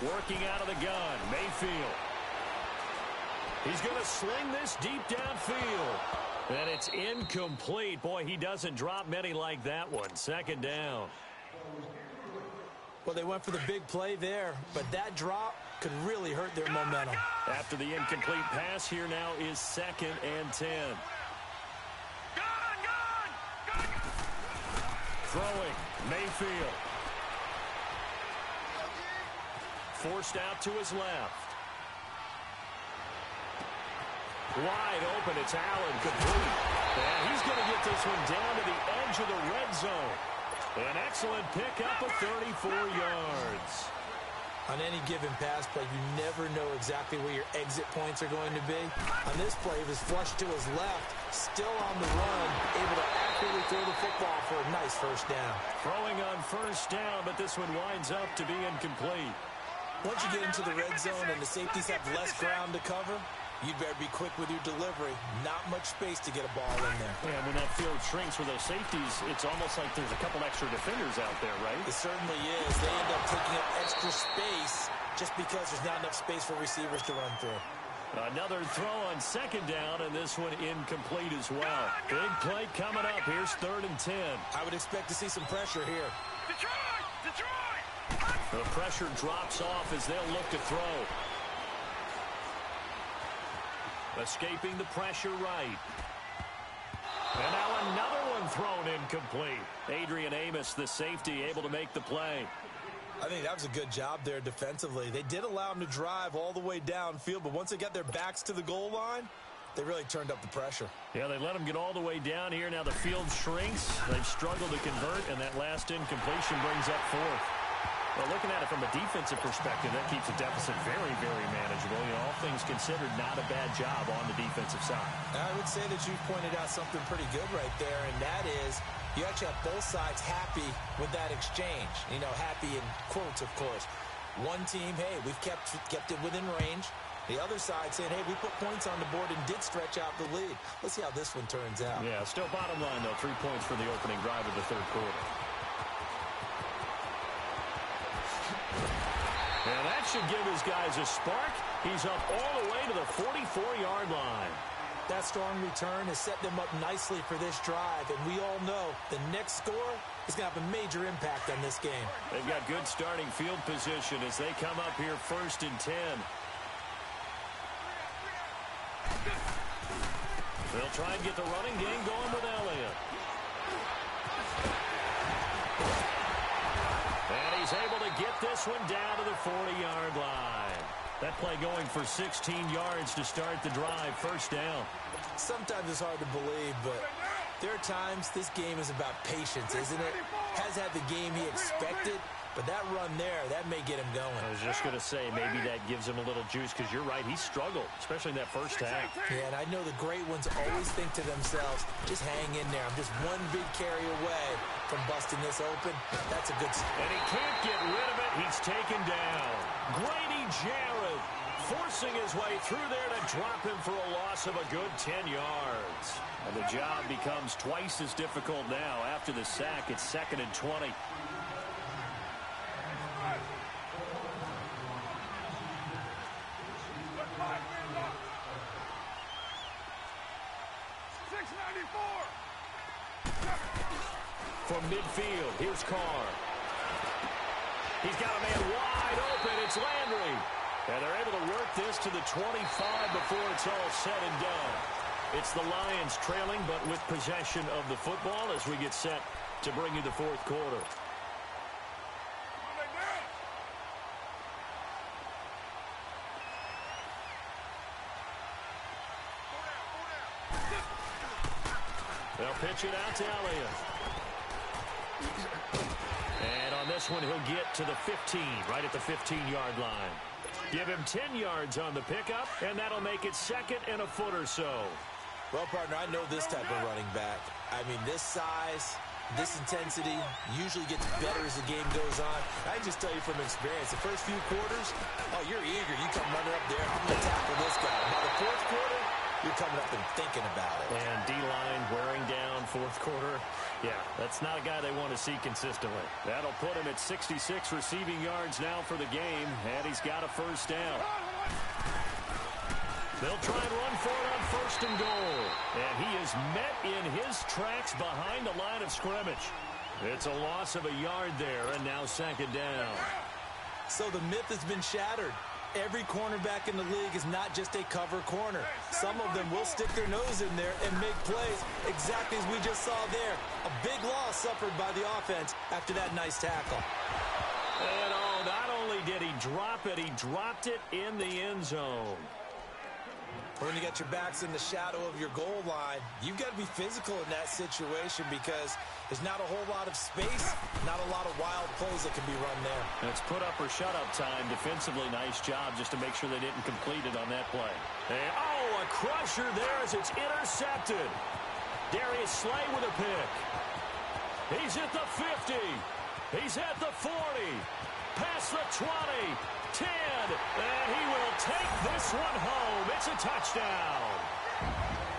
Working out of the gun, Mayfield. He's going to sling this deep downfield. And it's incomplete. Boy, he doesn't drop many like that one. 2nd down. Well, they went for the big play there, but that drop could really hurt their momentum. After the incomplete pass, here now is 2nd and 10. Throwing, Mayfield. Forced out to his left. Wide open, it's Allen, complete. And he's going to get this one down to the edge of the red zone. An excellent pickup of 34 yards. On any given pass play, you never know exactly where your exit points are going to be. On this play, he was flushed to his left, still on the run, able to accurately throw the football for a nice 1st down. Throwing on 1st down, but this one winds up to be incomplete. Once you get into the red zone and the safeties have less ground to cover, you'd better be quick with your delivery. Not much space to get a ball in there. Yeah, when that field shrinks with those safeties, it's almost like there's a couple extra defenders out there, right? It certainly is. They end up taking up extra space just because there's not enough space for receivers to run through. Another throw on second down, and this one incomplete as well. Big play coming up. Here's 3rd and 10. I would expect to see some pressure here. Detroit! The pressure drops off as they'll look to throw. Escaping the pressure right. And now another one thrown incomplete. Adrian Amos, the safety, able to make the play. I think that was a good job there defensively. They did allow him to drive all the way downfield, but once they got their backs to the goal line, they really turned up the pressure. Yeah, they let him get all the way down here. Now the field shrinks. They've struggled to convert, and that last incompletion brings up 4th. Well, looking at it from a defensive perspective, that keeps the deficit very, very manageable. You know, all things considered, not a bad job on the defensive side. I would say that you've pointed out something pretty good right there, and that is you actually have both sides happy with that exchange. You know, happy in quotes, of course. One team, hey, we've kept it within range. The other side saying, hey, we put points on the board and did stretch out the lead. Let's see how this one turns out. Yeah, still bottom line, though, 3 points for the opening drive of the 3rd quarter. And that should give his guys a spark. He's up all the way to the 44-yard line. That strong return has set them up nicely for this drive, and we all know the next score is going to have a major impact on this game. They've got good starting field position as they come up here 1st and 10. They'll try and get the running game going with Elliott. And he's able to get this one down to the 40-yard line. That play going for 16 yards to start the drive. 1st down. Sometimes it's hard to believe, but there are times this game is about patience, isn't it? Has had the game he expected, but that run there, that may get him going. I was just going to say, maybe that gives him a little juice, because you're right, he struggled, especially in that first half. Yeah, and I know the great ones always think to themselves, just hang in there. I'm just one big carry away from busting this open. That's a good start. And he can't get rid of it. He's taken down. Grady Jarrett forcing his way through there to drop him for a loss of a good 10 yards. And the job becomes twice as difficult now after the sack. It's 2nd and 20. From midfield, here's Carr. He's got a man wide open. It's Landry. And they're able to work this to the 25 before it's all said and done. It's the Lions trailing, but with possession of the football as we get set to bring you the 4th quarter. They'll pitch it out to Elliott. And on this one, he'll get to the 15, right at the 15-yard line. Give him 10 yards on the pickup, and that'll make it 2nd and a foot or so. Well, partner, I know this type of running back. I mean, this size, this intensity usually gets better as the game goes on. I can just tell you from experience, the first few quarters, oh, you're eager. You come running up there, I'm going to tackle this guy. By the 4th quarter, you're coming up and thinking about it. And D-line wearing down 4th quarter. Yeah, that's not a guy they want to see consistently. That'll put him at 66 receiving yards now for the game, and he's got a 1st down. They'll try and run for it on 1st and goal. And he is met in his tracks behind the line of scrimmage. It's a loss of a yard there, and now 2nd down. So the myth has been shattered. Every cornerback in the league is not just a cover corner. Some of them will stick their nose in there and make plays, exactly as we just saw there. A big loss suffered by the offense after that nice tackle. And not only did he drop it, he dropped it in the end zone. When you got your backs in the shadow of your goal line, you've got to be physical in that situation because there's not a whole lot of space, not a lot of wild plays that can be run there. It's put up or shut up time. Defensively, nice job just to make sure they didn't complete it on that play. And, a crusher there as it's intercepted. Darius Slay with a pick. He's at the 50. He's at the 40. Past the 20. 10. And he will take this one home. It's a touchdown.